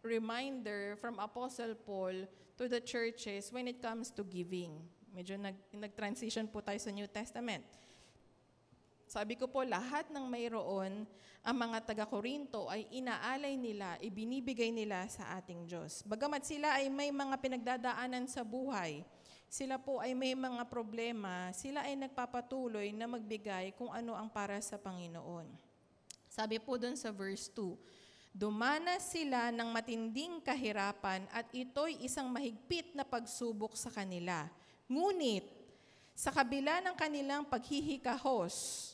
Speaker 19: reminder from Apostle Paul to the churches when it comes to giving. Medyo nag-transition po tayo sa New Testament. Sabi ko po, lahat ng mayroon, ang mga taga-Korinto ay inaalay nila, ibinibigay nila sa ating Diyos. Bagamat sila ay may mga pinagdadaanan sa buhay, sila po ay may mga problema, sila ay nagpapatuloy na magbigay kung ano ang para sa Panginoon. Sabi po dun sa verse 2, dumanas sila ng matinding kahirapan at ito'y isang mahigpit na pagsubok sa kanila. Ngunit, sa kabila ng kanilang paghihikahos,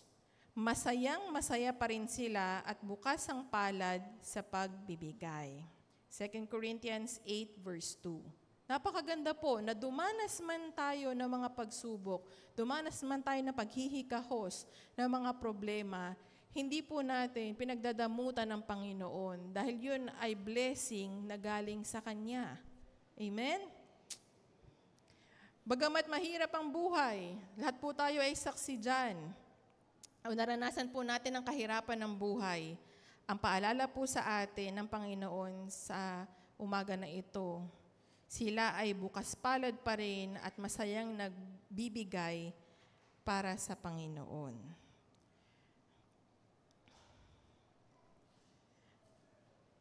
Speaker 19: masayang-masaya pa rin sila at bukas ang palad sa pagbibigay. 2 Corinthians 8 verse 2. Napakaganda po na dumanas man tayo ng mga pagsubok, dumanas man tayo ng paghihikahos ng mga problema, hindi po natin pinagdadamutan ng Panginoon dahil yun ay blessing na galing sa Kanya. Amen? Bagamat mahirap ang buhay, lahat po tayo ay saksi dyan. O naranasan po natin ang kahirapan ng buhay. Ang paalala po sa atin ng Panginoon sa umaga na ito, sila ay bukas palad pa rin at masayang nagbibigay para sa Panginoon.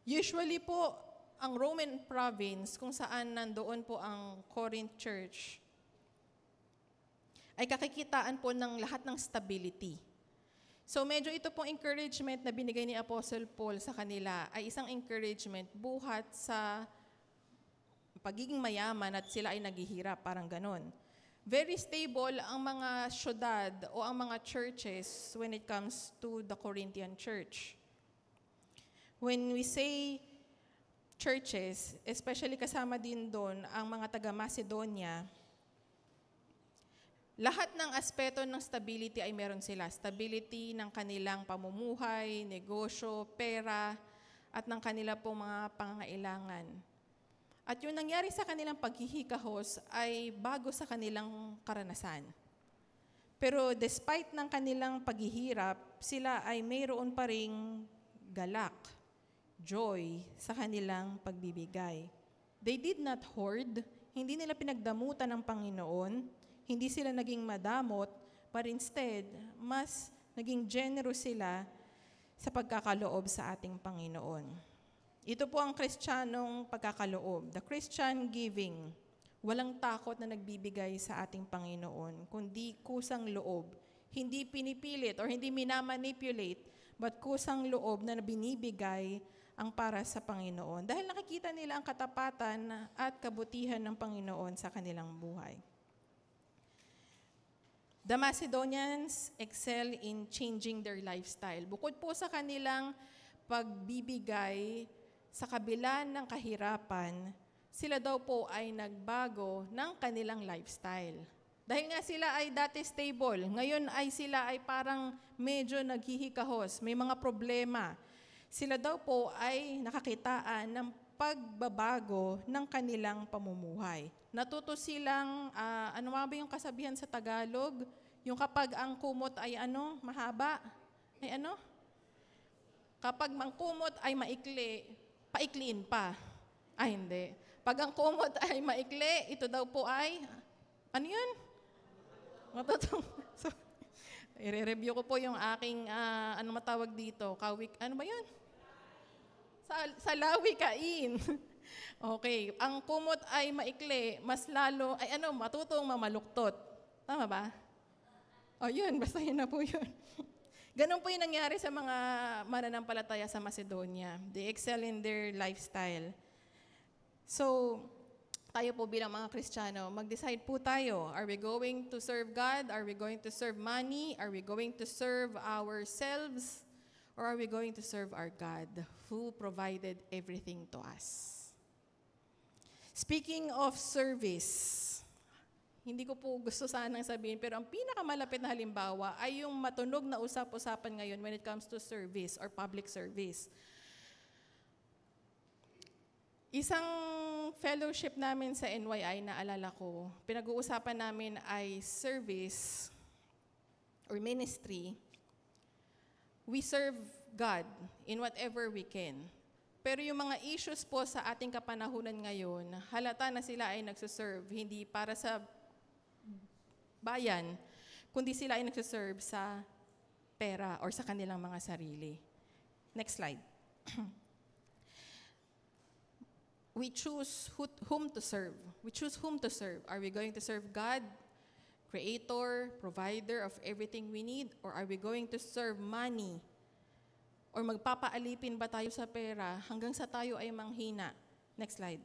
Speaker 19: Usually po, ang Roman province, kung saan nandoon po ang Corinth Church, ay kakikitaan po ng lahat ng stability. So medyo ito pong encouragement na binigay ni Apostle Paul sa kanila ay isang encouragement buhat sa pagiging mayaman at sila ay naghihirap, parang ganon. Very stable ang mga syudad o ang mga churches when it comes to the Corinthian church. When we say churches, especially kasama din doon ang mga taga-Macedonia, lahat ng aspeto ng stability ay meron sila. Stability ng kanilang pamumuhay, negosyo, pera, at ng kanila pong mga pangangailangan. At yung nangyari sa kanilang paghihikahos ay bago sa kanilang karanasan. Pero despite ng kanilang paghihirap, sila ay mayroon pa ring galak, joy sa kanilang pagbibigay. They did not hoard, hindi nila pinagdamutan ng Panginoon, hindi sila naging madamot, but instead, mas naging generous sila sa pagkakaloob sa ating Panginoon. Ito po ang Kristiyanong pagkakaloob, the Christian giving. Walang takot na nagbibigay sa ating Panginoon, kundi kusang loob. Hindi pinipilit or hindi minamanipulate, but kusang loob na binibigay ang para sa Panginoon. Dahil nakikita nila ang katapatan at kabutihan ng Panginoon sa kanilang buhay. The Macedonians excel in changing their lifestyle. Bukod po sa kanilang pagbibigay sa kabila ng kahirapan, sila daw po ay nagbago ng kanilang lifestyle. Dahil nga sila ay dati stable, ngayon ay sila ay parang medyo naghihikahos, may mga problema. Sila daw po ay nakakitaan ng pagbabago ng kanilang pamumuhay. Natuto silang, ano ba yung kasabihan sa Tagalog? Yung kapag ang kumot ay mahaba? Ay Kapag ang kumot ay maikli, paikliin pa. Ay, hindi. Pag ang kumot ay maikli, ito daw po ay, ano yun? So, i-review ko po yung aking, ano matawag dito? Kawik, ano ba yun? Sa lawikain. Okay. Ang kumot ay maikli, mas lalo, ay matutong mamaluktot. Tama ba? O yun, basta yun na po yun. Ganun po yung nangyari sa mga mananampalataya sa Macedonia. They excel in their lifestyle. So, tayo po bilang mga Kristiyano, mag-decide po tayo. Are we going to serve God? Are we going to serve money? Are we going to serve ourselves? Or are we going to serve our God who provided everything to us? Speaking of service, hindi ko po gusto sanang sabihin, pero ang pinakamalapit na halimbawa ay yung matunog na usap-usapan ngayon when it comes to service or public service. Isang fellowship namin sa NYI na alala ko, pinag-uusapan namin ay service or ministry. We serve God in whatever we can. Pero yung mga issues po sa ating kapanahunan ngayon, halata na sila ay nagsuserve, hindi para sa bayan, kundi sila ay nagsuserve sa pera or sa kanilang mga sarili. Next slide. We choose whom to serve. We choose whom to serve. Are we going to serve God, Creator, Provider of everything we need? Or are we going to serve money? Or magpapaalipin ba tayo sa pera hanggang sa tayo ay manghina? Next slide.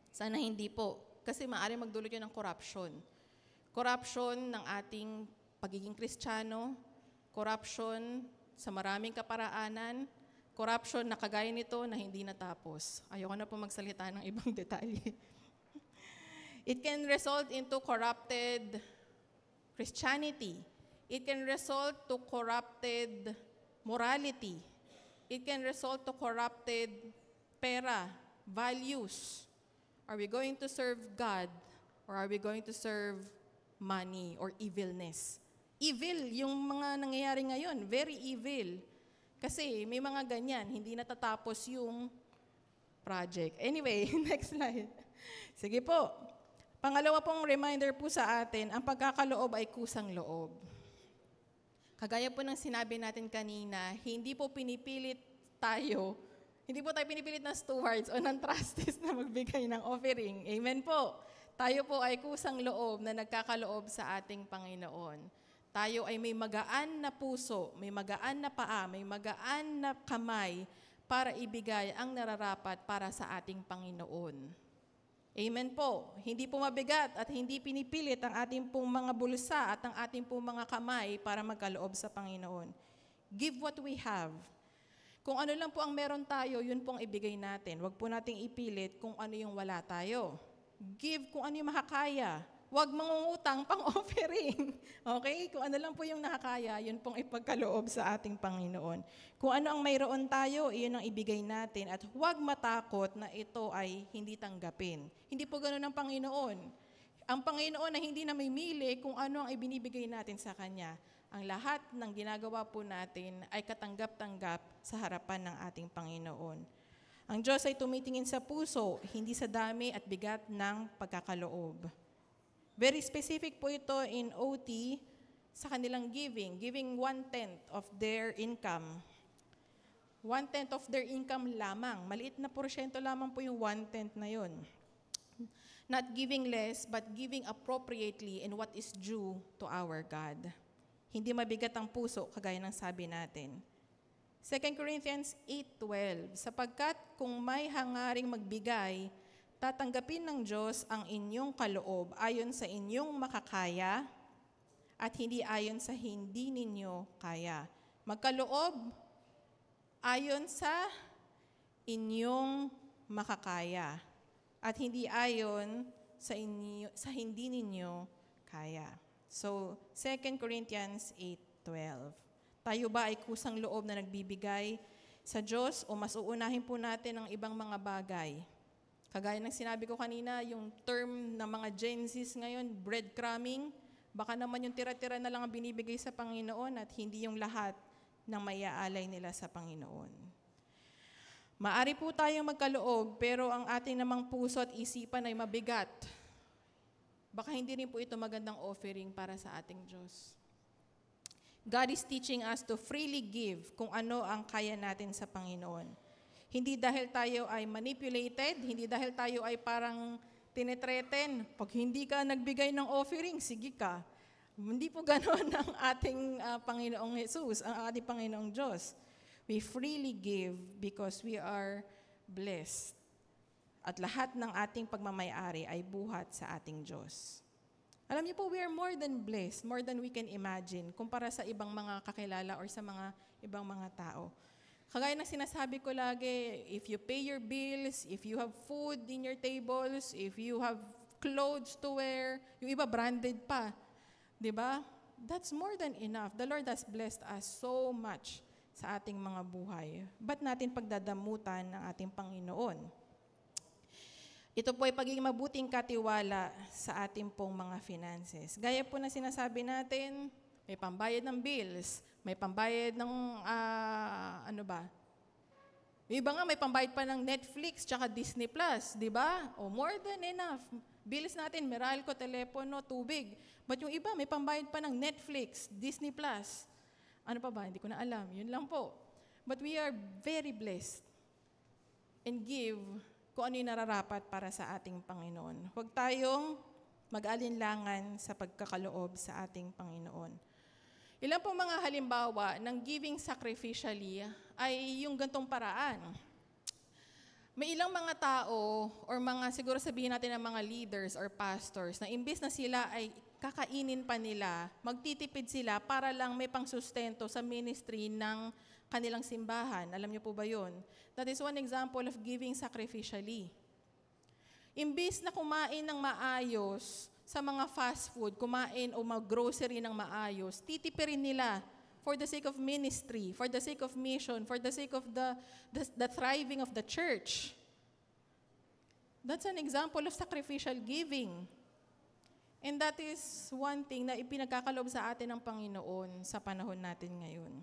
Speaker 19: Sana hindi po. Kasi maaari magdulot yun ng corruption. Corruption ng ating pagiging Kristiyano, corruption sa maraming kaparaanan, corruption na kagaya nito na hindi natapos. Ayoko na po magsalita ng ibang detalye. It can result into corrupted Christianity. It can result to corrupted morality. It can result to corrupted pera, values. Are we going to serve God or are we going to serve money or evilness? Evil, yung mga nangyayari ngayon, very evil. Kasi may mga ganyan, hindi natatapos yung project. Anyway, next slide. Sige po. Pangalawa pong reminder po sa atin, ang pagkakaloob ay kusang loob. Kagaya po ng sinabi natin kanina, hindi po pinipilit tayo, hindi po tayo pinipilit na stewards o ng trustees na magbigay ng offering. Amen po. Tayo po ay kusang loob na nagkakaloob sa ating Panginoon. Tayo ay may magaan na puso, may magaan na paa, may magaan na kamay para ibigay ang nararapat para sa ating Panginoon. Amen po. Hindi po mabigat at hindi pinipilit ang ating pong mga bulsa at ang ating pong mga kamay para magkaloob sa Panginoon. Give what we have. Kung ano lang po ang meron tayo, yun pong ibigay natin. Huwag po nating ipilit kung ano yung wala tayo. Give kung ano yung makakaya. Huwag mangungutang pang-offering. Okay? Kung ano lang po yung nakakaya, yun pong ipagkaloob sa ating Panginoon. Kung ano ang mayroon tayo, iyon ang ibigay natin. At huwag matakot na ito ay hindi tanggapin. Hindi po ganoon ang Panginoon. Ang Panginoon na hindi na mamimili kung ano ang ibinibigay natin sa Kanya. Ang lahat ng ginagawa po natin ay katanggap-tanggap sa harapan ng ating Panginoon. Ang Diyos ay tumitingin sa puso, hindi sa dami at bigat ng pagkakaloob. Very specific po ito in OT sa kanilang giving 1/10 of their income. 1/10 of their income lamang. Maliit na porsyento lamang po yung 1/10 na yun. Not giving less, but giving appropriately in what is due to our God. Hindi mabigat ang puso, kagaya ng sabi natin. 2 Corinthians 8:12, sapagkat kung may hangaring magbigay, tatanggapin ng Diyos ang inyong kaloob ayon sa inyong makakaya at hindi ayon sa hindi ninyo kaya. Magkaloob ayon sa inyong makakaya at hindi ayon sa hindi ninyo kaya. So, 2 Corinthians 8:12. Tayo ba ay kusang loob na nagbibigay sa Diyos o mas uunahin po natin ang ibang mga bagay? Kagaya ng sinabi ko kanina, yung term ng mga Gen Zs ngayon, breadcrumbing, baka naman yung tira-tira na lang ang binibigay sa Panginoon at hindi yung lahat ng maiaalay nila sa Panginoon. Maari po tayong magkaloob, pero ang ating namang puso at isipan ay mabigat. Baka hindi rin po ito magandang offering para sa ating Diyos. God is teaching us to freely give kung ano ang kaya natin sa Panginoon. Hindi dahil tayo ay manipulated, hindi dahil tayo ay parang tinetreten. Pag hindi ka nagbigay ng offering, sige ka. Hindi po ganoon ang ating Panginoong Jesus, ang ating Panginoong Diyos. We freely give because we are blessed. At lahat ng ating pagmamayari ay buhat sa ating Diyos. Alam niyo po, we are more than blessed, more than we can imagine, kumpara sa ibang mga kakilala or sa mga ibang mga tao. Kagaya ng sinasabi ko lagi, if you pay your bills, if you have food in your tables, if you have clothes to wear, yung iba branded pa, di ba? That's more than enough. The Lord has blessed us so much sa ating mga buhay. Ba't natin pagdadamutan ng ating Panginoon? Ito po ay pagiging mabuting katiwala sa ating pong mga finances. Gaya po na sinasabi natin, may pambayad ng bills, may pambayad ng, Yung iba nga may pambayad pa ng Netflix tsaka Disney Plus, di ba? O more than enough. Bills natin, Meralco, telepono, tubig. But yung iba may pambayad pa ng Netflix, Disney Plus. Ano pa ba? Hindi ko na alam. Yun lang po. But we are very blessed and give kung ano yung nararapat para sa ating Panginoon. Huwag tayong mag-alinlangan sa pagkakaloob sa ating Panginoon. Ilan po mga halimbawa ng giving sacrificially ay yung gantong paraan. May ilang mga tao or mga siguro sabihin natin ng mga leaders or pastors na imbes na sila ay kakainin pa nila, magtitipid sila para lang may pangsustento sa ministry ng kanilang simbahan. Alam niyo po ba yun? That is one example of giving sacrificially. Imbes na kumain ng maayos, sa mga fast food, kumain o mag-grocery ng maayos, titipirin nila for the sake of ministry, for the sake of mission, for the sake of the thriving of the church. That's an example of sacrificial giving. And that is one thing na ipinagkakaloob sa atin ng Panginoon sa panahon natin ngayon.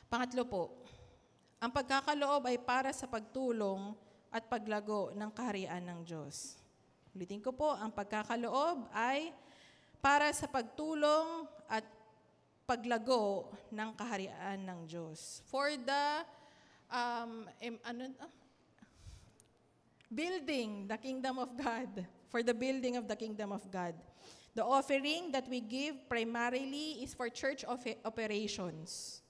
Speaker 19: Pangatlo po, ang pagkakaloob ay para sa pagtulong at paglago ng kaharian ng Diyos. Ulitin ko po, ang pagkakaloob ay para sa pagtulong at paglago ng kaharian ng Diyos. For the building the kingdom of God. For the building of the kingdom of God. The offering that we give primarily is for church operations.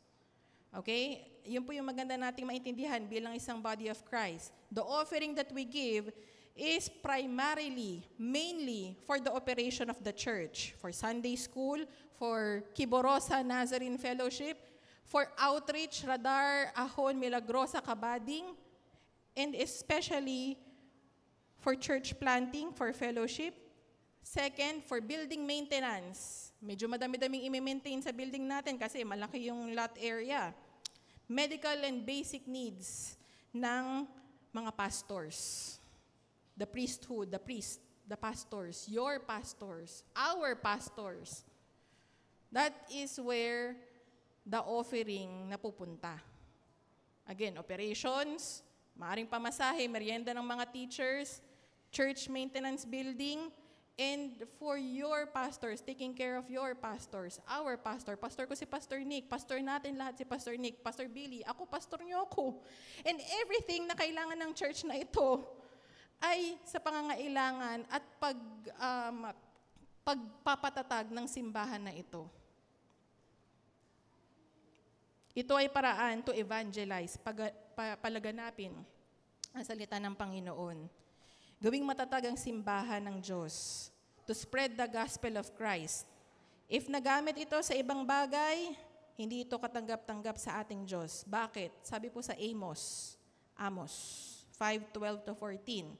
Speaker 19: Okay? Yun po yung maganda nating maintindihan bilang isang body of Christ. The offering that we give is primarily, mainly for the operation of the church, for Sunday school, for Kiborosa Nazarene Fellowship, for outreach, Radar, Ahon, Milagrosa, Kabading, and especially for church planting, for fellowship. Second, for building maintenance. Medyo madami-daming i-maintain sa building natin kasi malaki yung lot area. Medical and basic needs ng mga pastors. The priesthood, the pastors, your pastors, our pastors. That is where the offering napupunta. Again, operations, maaring pamasahe, merienda ng mga teachers, church maintenance building, and for your pastors, taking care of your pastors, our pastor. Pastor ko si Pastor Nick, pastor natin lahat si Pastor Nick, Pastor Billy, ako pastor niyo ako. And everything na kailangan ng church na ito ay sa pangangailangan at pagpapatatag ng simbahan na ito. Ito ay paraan to evangelize, palaganapin ang salita ng Panginoon. Gawing matatag ang simbahan ng Diyos, to spread the gospel of Christ. If nagamit ito sa ibang bagay, hindi ito katanggap-tanggap sa ating Diyos. Bakit? Sabi po sa Amos 5:12 to 14.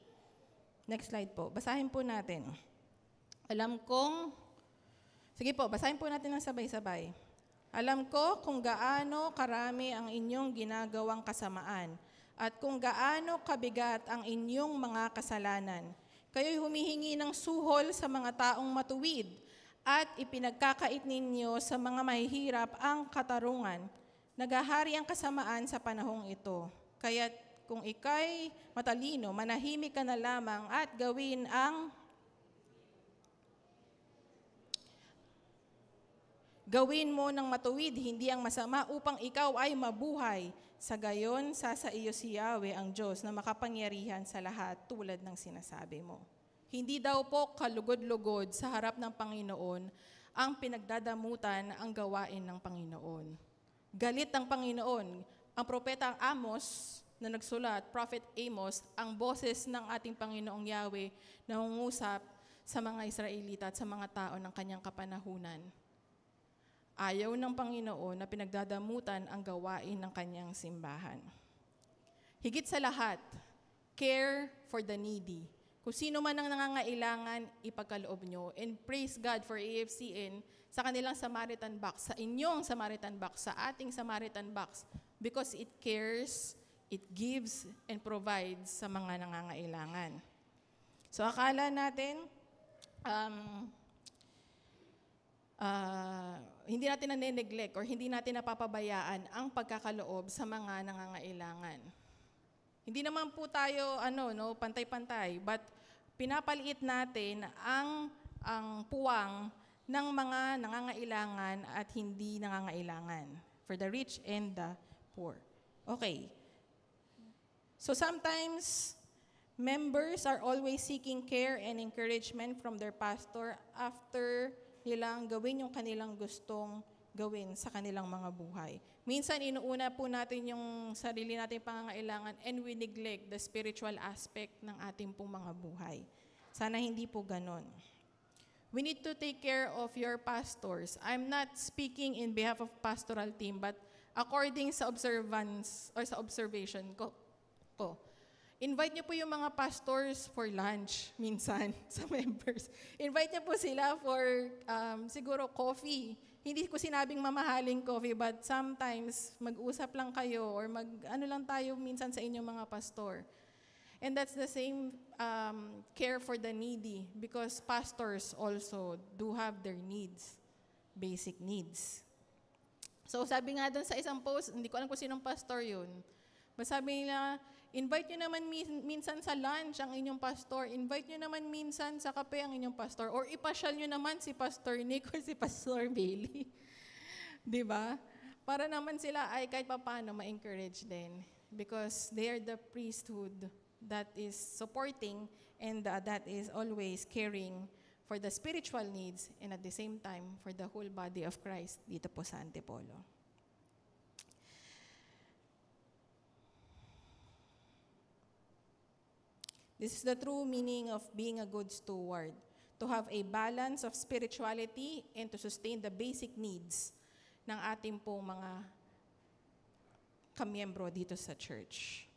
Speaker 19: Next slide po. Basahin po natin. Basahin po natin ng sabay-sabay. Alam ko kung gaano karami ang inyong ginagawang kasamaan at kung gaano kabigat ang inyong mga kasalanan. Kayo'y humihingi ng suhol sa mga taong matuwid at ipinagkakait ninyo sa mga mahihirap ang katarungan. Naghahari ang kasamaan sa panahong ito. Kaya't kung ika'y matalino, manahimik ka na lamang at gawin mo ng matuwid, hindi ang masama, upang ikaw ay mabuhay. Sa gayon, sa iyo si Yahweh ang Diyos na makapangyarihan sa lahat tulad ng sinasabi mo. Hindi daw po kalugod-lugod sa harap ng Panginoon ang pinagdadamutan ang gawain ng Panginoon. Galit ang Panginoon. Ang propeta Amos na nagsulat, Prophet Amos, ang boses ng ating Panginoong Yahweh na nangungusap sa mga Israelita at sa mga tao ng kanyang kapanahunan. Ayaw ng Panginoon na pinagdadamutan ang gawain ng kanyang simbahan. Higit sa lahat, care for the needy. Kung sino man ang nangangailangan, ipagkaloob nyo. And praise God for AFCN sa kanilang Samaritan Box, sa inyong Samaritan Box, sa ating Samaritan Box, because it cares, it gives, and provides sa mga nangangailangan. So akala natin, hindi natin na-neglect or hindi natin napapabayaan ang pagkakaloob sa mga nangangailangan. Hindi naman po tayo pantay-pantay, but pinapaliit natin ang puwang ng mga nangangailangan at hindi nangangailangan, for the rich and the poor. Okay. So sometimes members are always seeking care and encouragement from their pastor after nilang gawin yung kanilang gustong gawin sa kanilang mga buhay. Minsan, inuuna po natin yung sarili nating pangangailangan and we neglect the spiritual aspect ng ating pong mga buhay. Sana hindi po ganon. We need to take care of your pastors. I'm not speaking in behalf of pastoral team, but according sa observance or sa observation ko, Invite niyo po yung mga pastors for lunch minsan sa members. Invite niyo po sila for siguro coffee. Hindi ko sinabing mamahaling coffee, but sometimes mag-usap lang kayo or ano lang tayo minsan sa inyong mga pastor. And that's the same care for the needy because pastors also do have their needs, basic needs. So sabi nga doon sa isang post, hindi ko alam kung sinong pastor yun, but sabi nila, invite nyo naman minsan sa lunch ang inyong pastor. Invite nyo naman minsan sa kape ang inyong pastor. Or ipasyal nyo naman si Pastor Nick or si Pastor Bailey. Diba? Para naman sila ay kahit paano ma-encourage din. Because they are the priesthood that is supporting and that is always caring for the spiritual needs and at the same time for the whole body of Christ dito po sa Antipolo. This is the true meaning of being a good steward, to have a balance of spirituality and to sustain the basic needs ng ating pong mga kamiyembro dito sa church.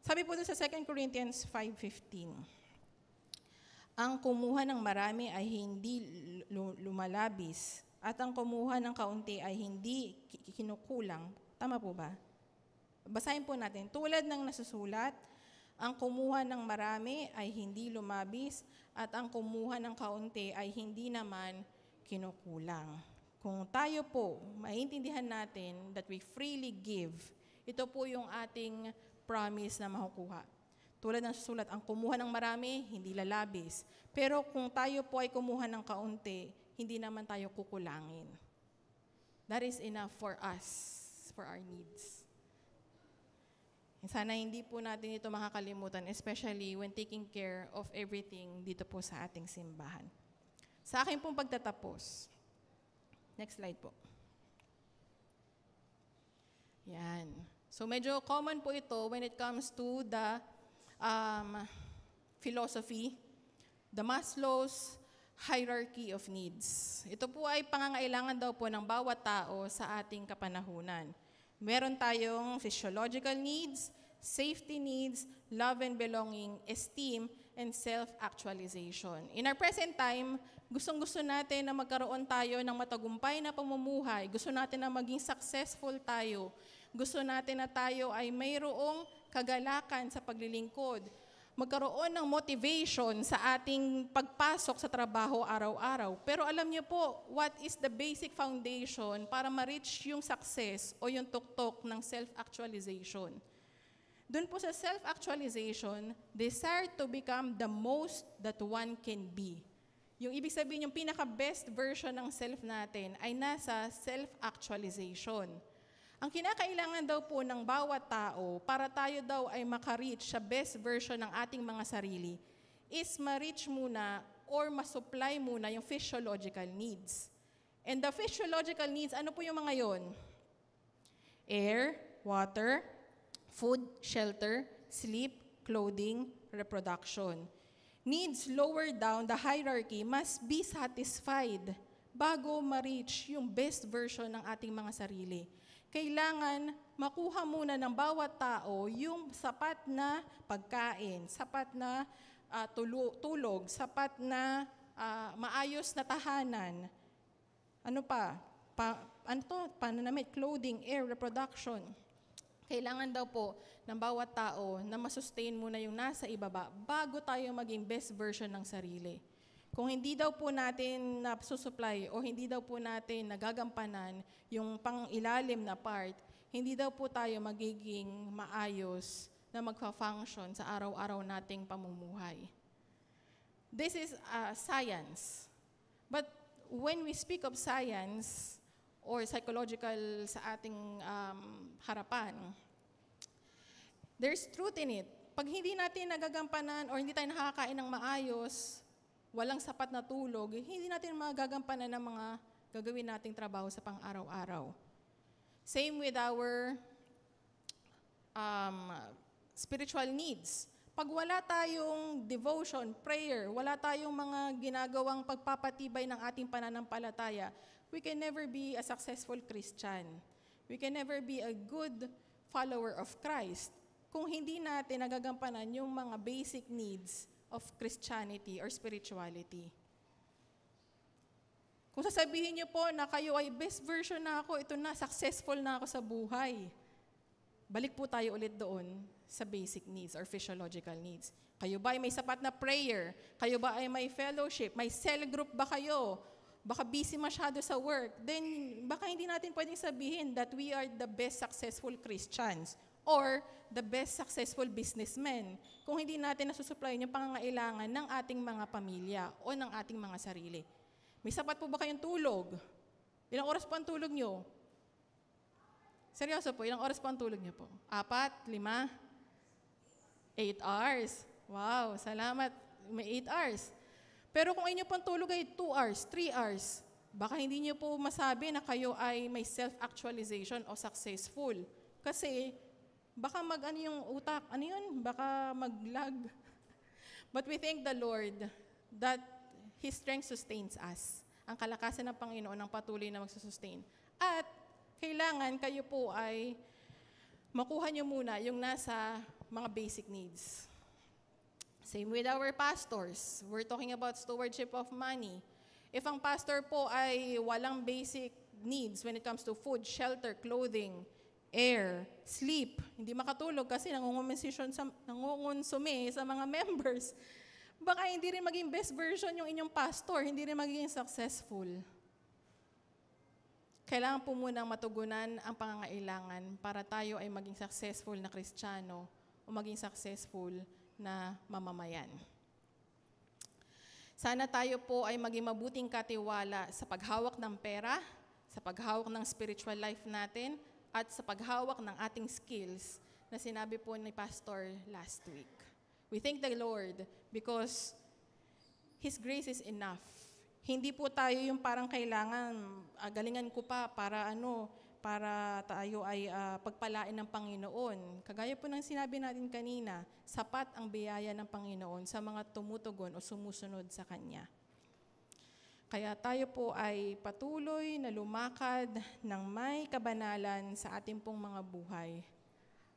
Speaker 19: Sabi po doon sa 2 Corinthians 5:15, ang kumuha ng marami ay hindi lumalabis at ang kumuha ng kaunti ay hindi kinukulang. Tama po ba? Basahin po natin. Tulad ng nasusulat, ang kumuha ng marami ay hindi lumabis at ang kumuha ng kaunti ay hindi naman kinukulang. Kung tayo po, maintindihan natin that we freely give, ito po yung ating promise na makukuha. Tulad ng susulat, ang kumuha ng marami, hindi lalabis. Pero kung tayo po ay kumuha ng kaunti, hindi naman tayo kukulangin. That is enough for us, for our needs. Sana hindi po natin ito makakalimutan, especially when taking care of everything dito po sa ating simbahan. Sa akin pong pagtatapos. Next slide po. Yan. So medyo common po ito when it comes to the philosophy, the Maslow's hierarchy of needs. Ito po ay pangangailangan daw po ng bawat tao sa ating kapanahunan. Meron tayong physiological needs, safety needs, love and belonging, esteem, and self-actualization. In our present time, gustong-gusto natin na magkaroon tayo ng matagumpay na pamumuhay. Gusto natin na maging successful tayo. Gusto natin na tayo ay mayroong kagalakan sa paglilingkod. Magkaroon ng motivation sa ating pagpasok sa trabaho araw-araw. Pero alam niyo po, what is the basic foundation para ma-reach yung success o yung tuktok ng self-actualization? Doon po sa self-actualization, desire to become the most that one can be. Yung ibig sabihin, yung pinaka-best version ng self natin ay nasa self-actualization. Ang kinakailangan daw po ng bawat tao para tayo daw ay maka-reach sa best version ng ating mga sarili is ma-reach muna or ma-supply muna yung physiological needs. And the physiological needs, ano po yung mga yon? Air, water, food, shelter, sleep, clothing, reproduction. Needs lower down the hierarchy must be satisfied bago ma-reach yung best version ng ating mga sarili. Kailangan makuha muna ng bawat tao yung sapat na pagkain, sapat na tulog, sapat na maayos na tahanan. Ano pa? Pananamit, clothing, air, reproduction. Kailangan daw po ng bawat tao na masustain muna yung nasa ibaba bago tayo maging best version ng sarili. Kung hindi daw po natin nasusupply o hindi daw po natin nagagampanan yung pang-ilalim na part, hindi daw po tayo magiging maayos na magfa-function sa araw-araw nating pamumuhay. This is science. But when we speak of science or psychological sa ating harapan, there's truth in it. Pag hindi natin nagagampanan or hindi tayo nakakain ng maayos, walang sapat na tulog, hindi natin magagampanan ng mga gagawin nating trabaho sa pang-araw-araw. Same with our spiritual needs. Pag wala tayong devotion, prayer, wala tayong mga ginagawang pagpapatibay ng ating pananampalataya, we can never be a successful Christian. We can never be a good follower of Christ kung hindi natin nagagampanan yung mga basic needs of Christianity or spirituality. Kung sasabihin niyo po na kayo ay best version na ako, ito na, successful na ako sa buhay, balik po tayo ulit doon sa basic needs or physiological needs. Kayo ba ay may sapat na prayer? Kayo ba ay may fellowship? May cell group ba kayo? Baka busy masyado sa work? Then baka hindi natin pwedeng sabihin that we are the best successful Christians or the best successful businessmen kung hindi natin nasusuplayin yung pangangailangan ng ating mga pamilya o ng ating mga sarili. May sapat po ba kayong tulog? Ilang oras po ang tulog nyo? Seryoso po, ilang oras po ang tulog nyo po? 4, 5, 8 hours. Wow, salamat. May 8 hours. Pero kung inyo pong tulog ay 2 hours, 3 hours, baka hindi nyo po masabi na kayo ay may self-actualization o successful. Kasi baka mag-ano yung utak, ano yun? Baka mag-lag. But we thank the Lord that His strength sustains us. Ang kalakasan ng Panginoon ang patuloy na magsusustain. At kailangan kayo po ay makuha nyo muna yung nasa mga basic needs. Same with our pastors. We're talking about stewardship of money. If ang pastor po ay walang basic needs when it comes to food, shelter, clothing, air, sleep, hindi makatulog kasi nangungonsume sa mga members, baka hindi rin maging best version yung inyong pastor, hindi rin magiging successful. Kailangan po munang matugunan ang pangangailangan para tayo ay maging successful na Kristiyano o maging successful na mamamayan. Sana tayo po ay maging mabuting katiwala sa paghawak ng pera, sa paghawak ng spiritual life natin, at sa paghawak ng ating skills na sinabi po ni Pastor last week. We thank the Lord because His grace is enough. Hindi po tayo yung parang kailangan, galingan ko pa para tayo ay pagpalain ng Panginoon. Kagaya po ng sinabi natin kanina, sapat ang biyaya ng Panginoon sa mga tumutugon o sumusunod sa Kanya. Kaya tayo po ay patuloy na lumakad ng may kabanalan sa ating pong mga buhay.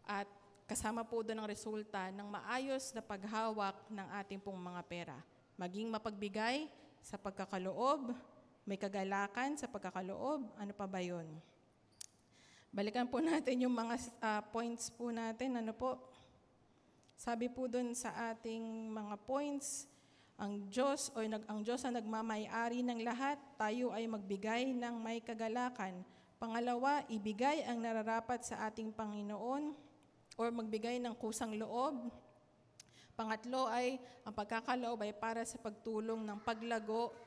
Speaker 19: At kasama po doon ang resulta ng maayos na paghawak ng ating pong mga pera. Maging mapagbigay sa pagkakaloob, may kagalakan sa pagkakaloob, ano pa ba yun? Balikan po natin yung mga points po natin. Ano po? Sabi po doon sa ating mga points, ang Diyos ang nagmamay-ari ng lahat, tayo ay magbigay ng may kagalakan. Pangalawa, ibigay ang nararapat sa ating Panginoon o magbigay ng kusang loob. Pangatlo ay, ang pagkakaloob ay para sa pagtulong ng paglago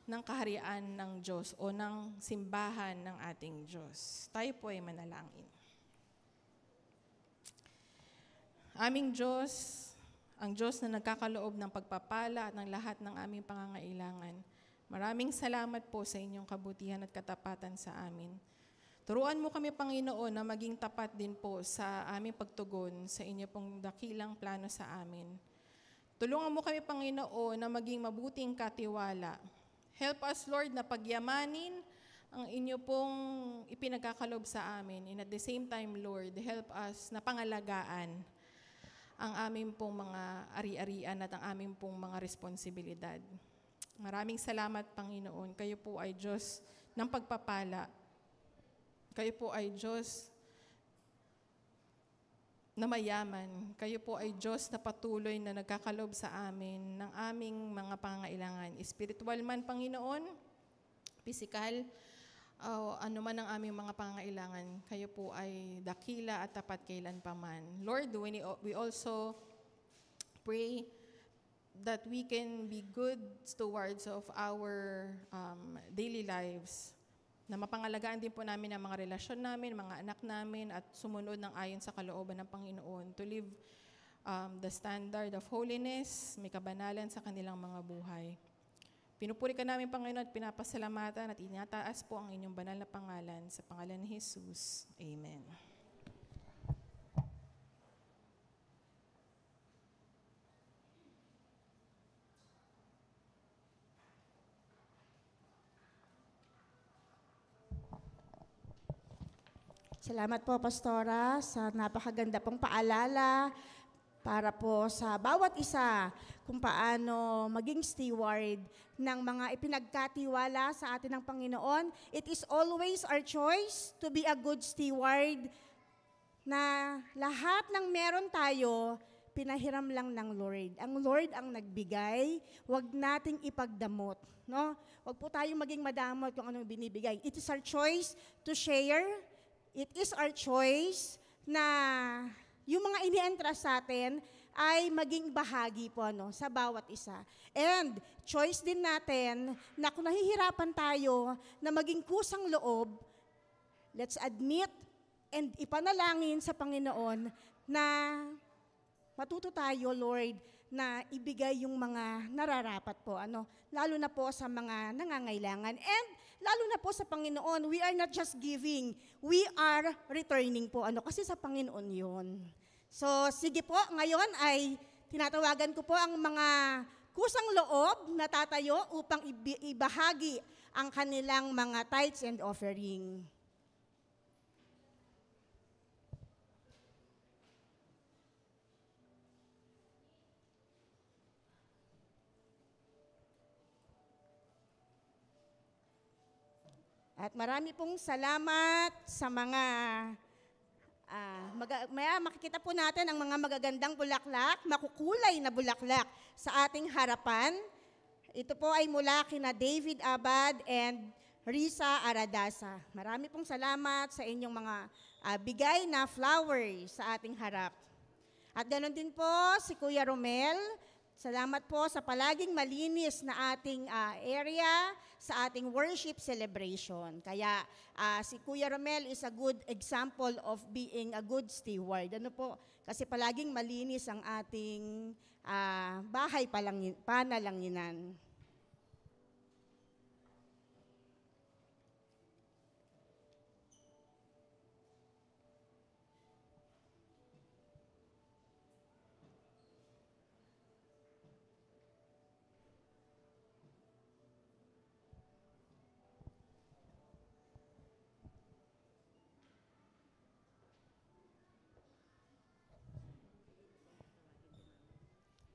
Speaker 19: ng kaharian ng Diyos o ng simbahan ng ating Diyos. Tayo po ay manalangin. Aming Diyos, ang Diyos na nagkakaloob ng pagpapala at ng lahat ng aming pangangailangan. Maraming salamat po sa inyong kabutihan at katapatan sa amin. Turuan mo kami, Panginoon, na maging tapat din po sa aming pagtugon sa inyo pong dakilang plano sa amin. Tulungan mo kami, Panginoon, na maging mabuting katiwala. Help us, Lord, na pagyamanin ang inyo pong ipinagkakalob sa amin. And at the same time, Lord, help us na pangalagaan ang aming pong mga ari-arian at ang aming pong mga responsibilidad. Maraming salamat, Panginoon. Kayo po ay Diyos ng pagpapala. Kayo po ay Diyos na mayaman. Kayo po ay Diyos na patuloy na nagkakalob sa amin ng aming mga pangangailangan. Spiritual man, Panginoon, physical, ano man ang aming mga pangangailangan, kayo po ay dakila at tapat kailanpaman. Lord, we also pray that we can be good stewards of our daily lives, na mapangalagaan din po namin ang mga relasyon namin, mga anak namin, at sumunod ng ayon sa kalooban ng Panginoon, to live the standard of holiness, may kabanalan sa kanilang mga buhay. Pinupuri ka namin, Panginoon, at pinapasalamatan at inataas po ang inyong banal na pangalan sa pangalan ni Jesus. Amen.
Speaker 20: Salamat po, Pastora, sa napakaganda pong paalala para po sa bawat isa kung paano maging steward ng mga ipinagkatiwala sa atin ng Panginoon. It is always our choice to be a good steward na lahat ng meron tayo, pinahiram lang ng Lord. Ang Lord ang nagbigay, huwag nating ipagdamot. No? Huwag po tayong maging madamot kung anong binibigay. It is our choice to share. It is our choice na yung mga ini-entrust sa atin ay maging bahagi po sa bawat isa. And choice din natin na kung nahihirapan tayo na maging kusang loob, let's admit and ipanalangin sa Panginoon na matuto tayo, Lord, na ibigay yung mga nararapat po, lalo na po sa mga nangangailangan. And lalo na po sa Panginoon, we are not just giving, we are returning po, kasi sa Panginoon yun. So, sige po, ngayon ay tinatawagan ko po ang mga kusang loob na tatayo upang ibahagi ang kanilang mga tithes and offering. At marami pong salamat sa mga, makikita po natin ang mga magagandang bulaklak, makukulay na bulaklak sa ating harapan. Ito po ay mula kina David Abad and Risa Aradasa. Marami pong salamat sa inyong mga bigay na flowers sa ating harap. At ganoon din po si Kuya Romel. Salamat po sa palaging malinis na ating area sa ating worship celebration. Kaya si Kuya Romel is a good example of being a good steward. Kasi palaging malinis ang ating bahay panalanginan.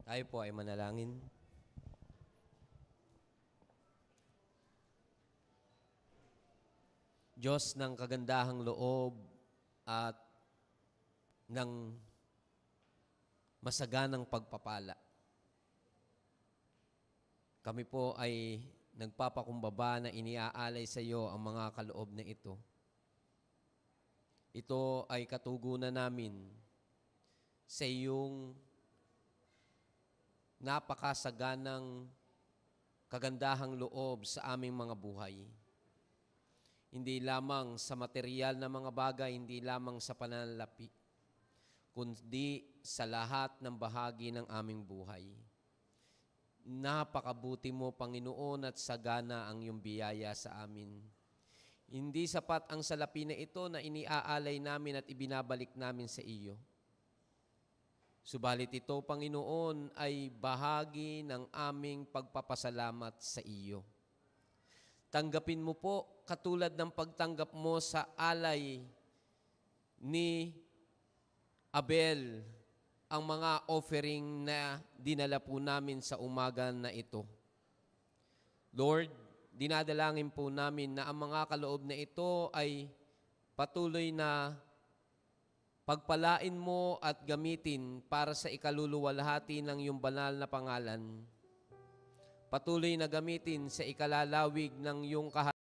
Speaker 1: Tayo po ay manalangin. Diyos ng kagandahang loob at ng masaganang pagpapala. Kami po ay nagpapakumbaba na iniaalay sa iyo ang mga kaloob na ito. Ito ay katugunan namin sa iyong napakasaganang kagandahang loob sa aming mga buhay. Hindi lamang sa material na mga bagay, hindi lamang sa pananalapi, kundi sa lahat ng bahagi ng aming buhay. Napakabuti mo, Panginoon, at sagana ang iyong biyaya sa amin. Hindi sapat ang salapi na ito na iniaalay namin at ibinabalik namin sa iyo. Subalit ito, Panginoon, ay bahagi ng aming pagpapasalamat sa iyo. Tanggapin mo po, katulad ng pagtanggap mo sa alay ni Abel, ang mga offering na dinala po namin sa umaga na ito. Lord, dinadalangin po namin na ang mga kaloob na ito ay patuloy na pagpalain mo at gamitin para sa ikaluluwalhati ng iyong banal na pangalan. Patuloy na gamitin sa ikalalawig ng iyong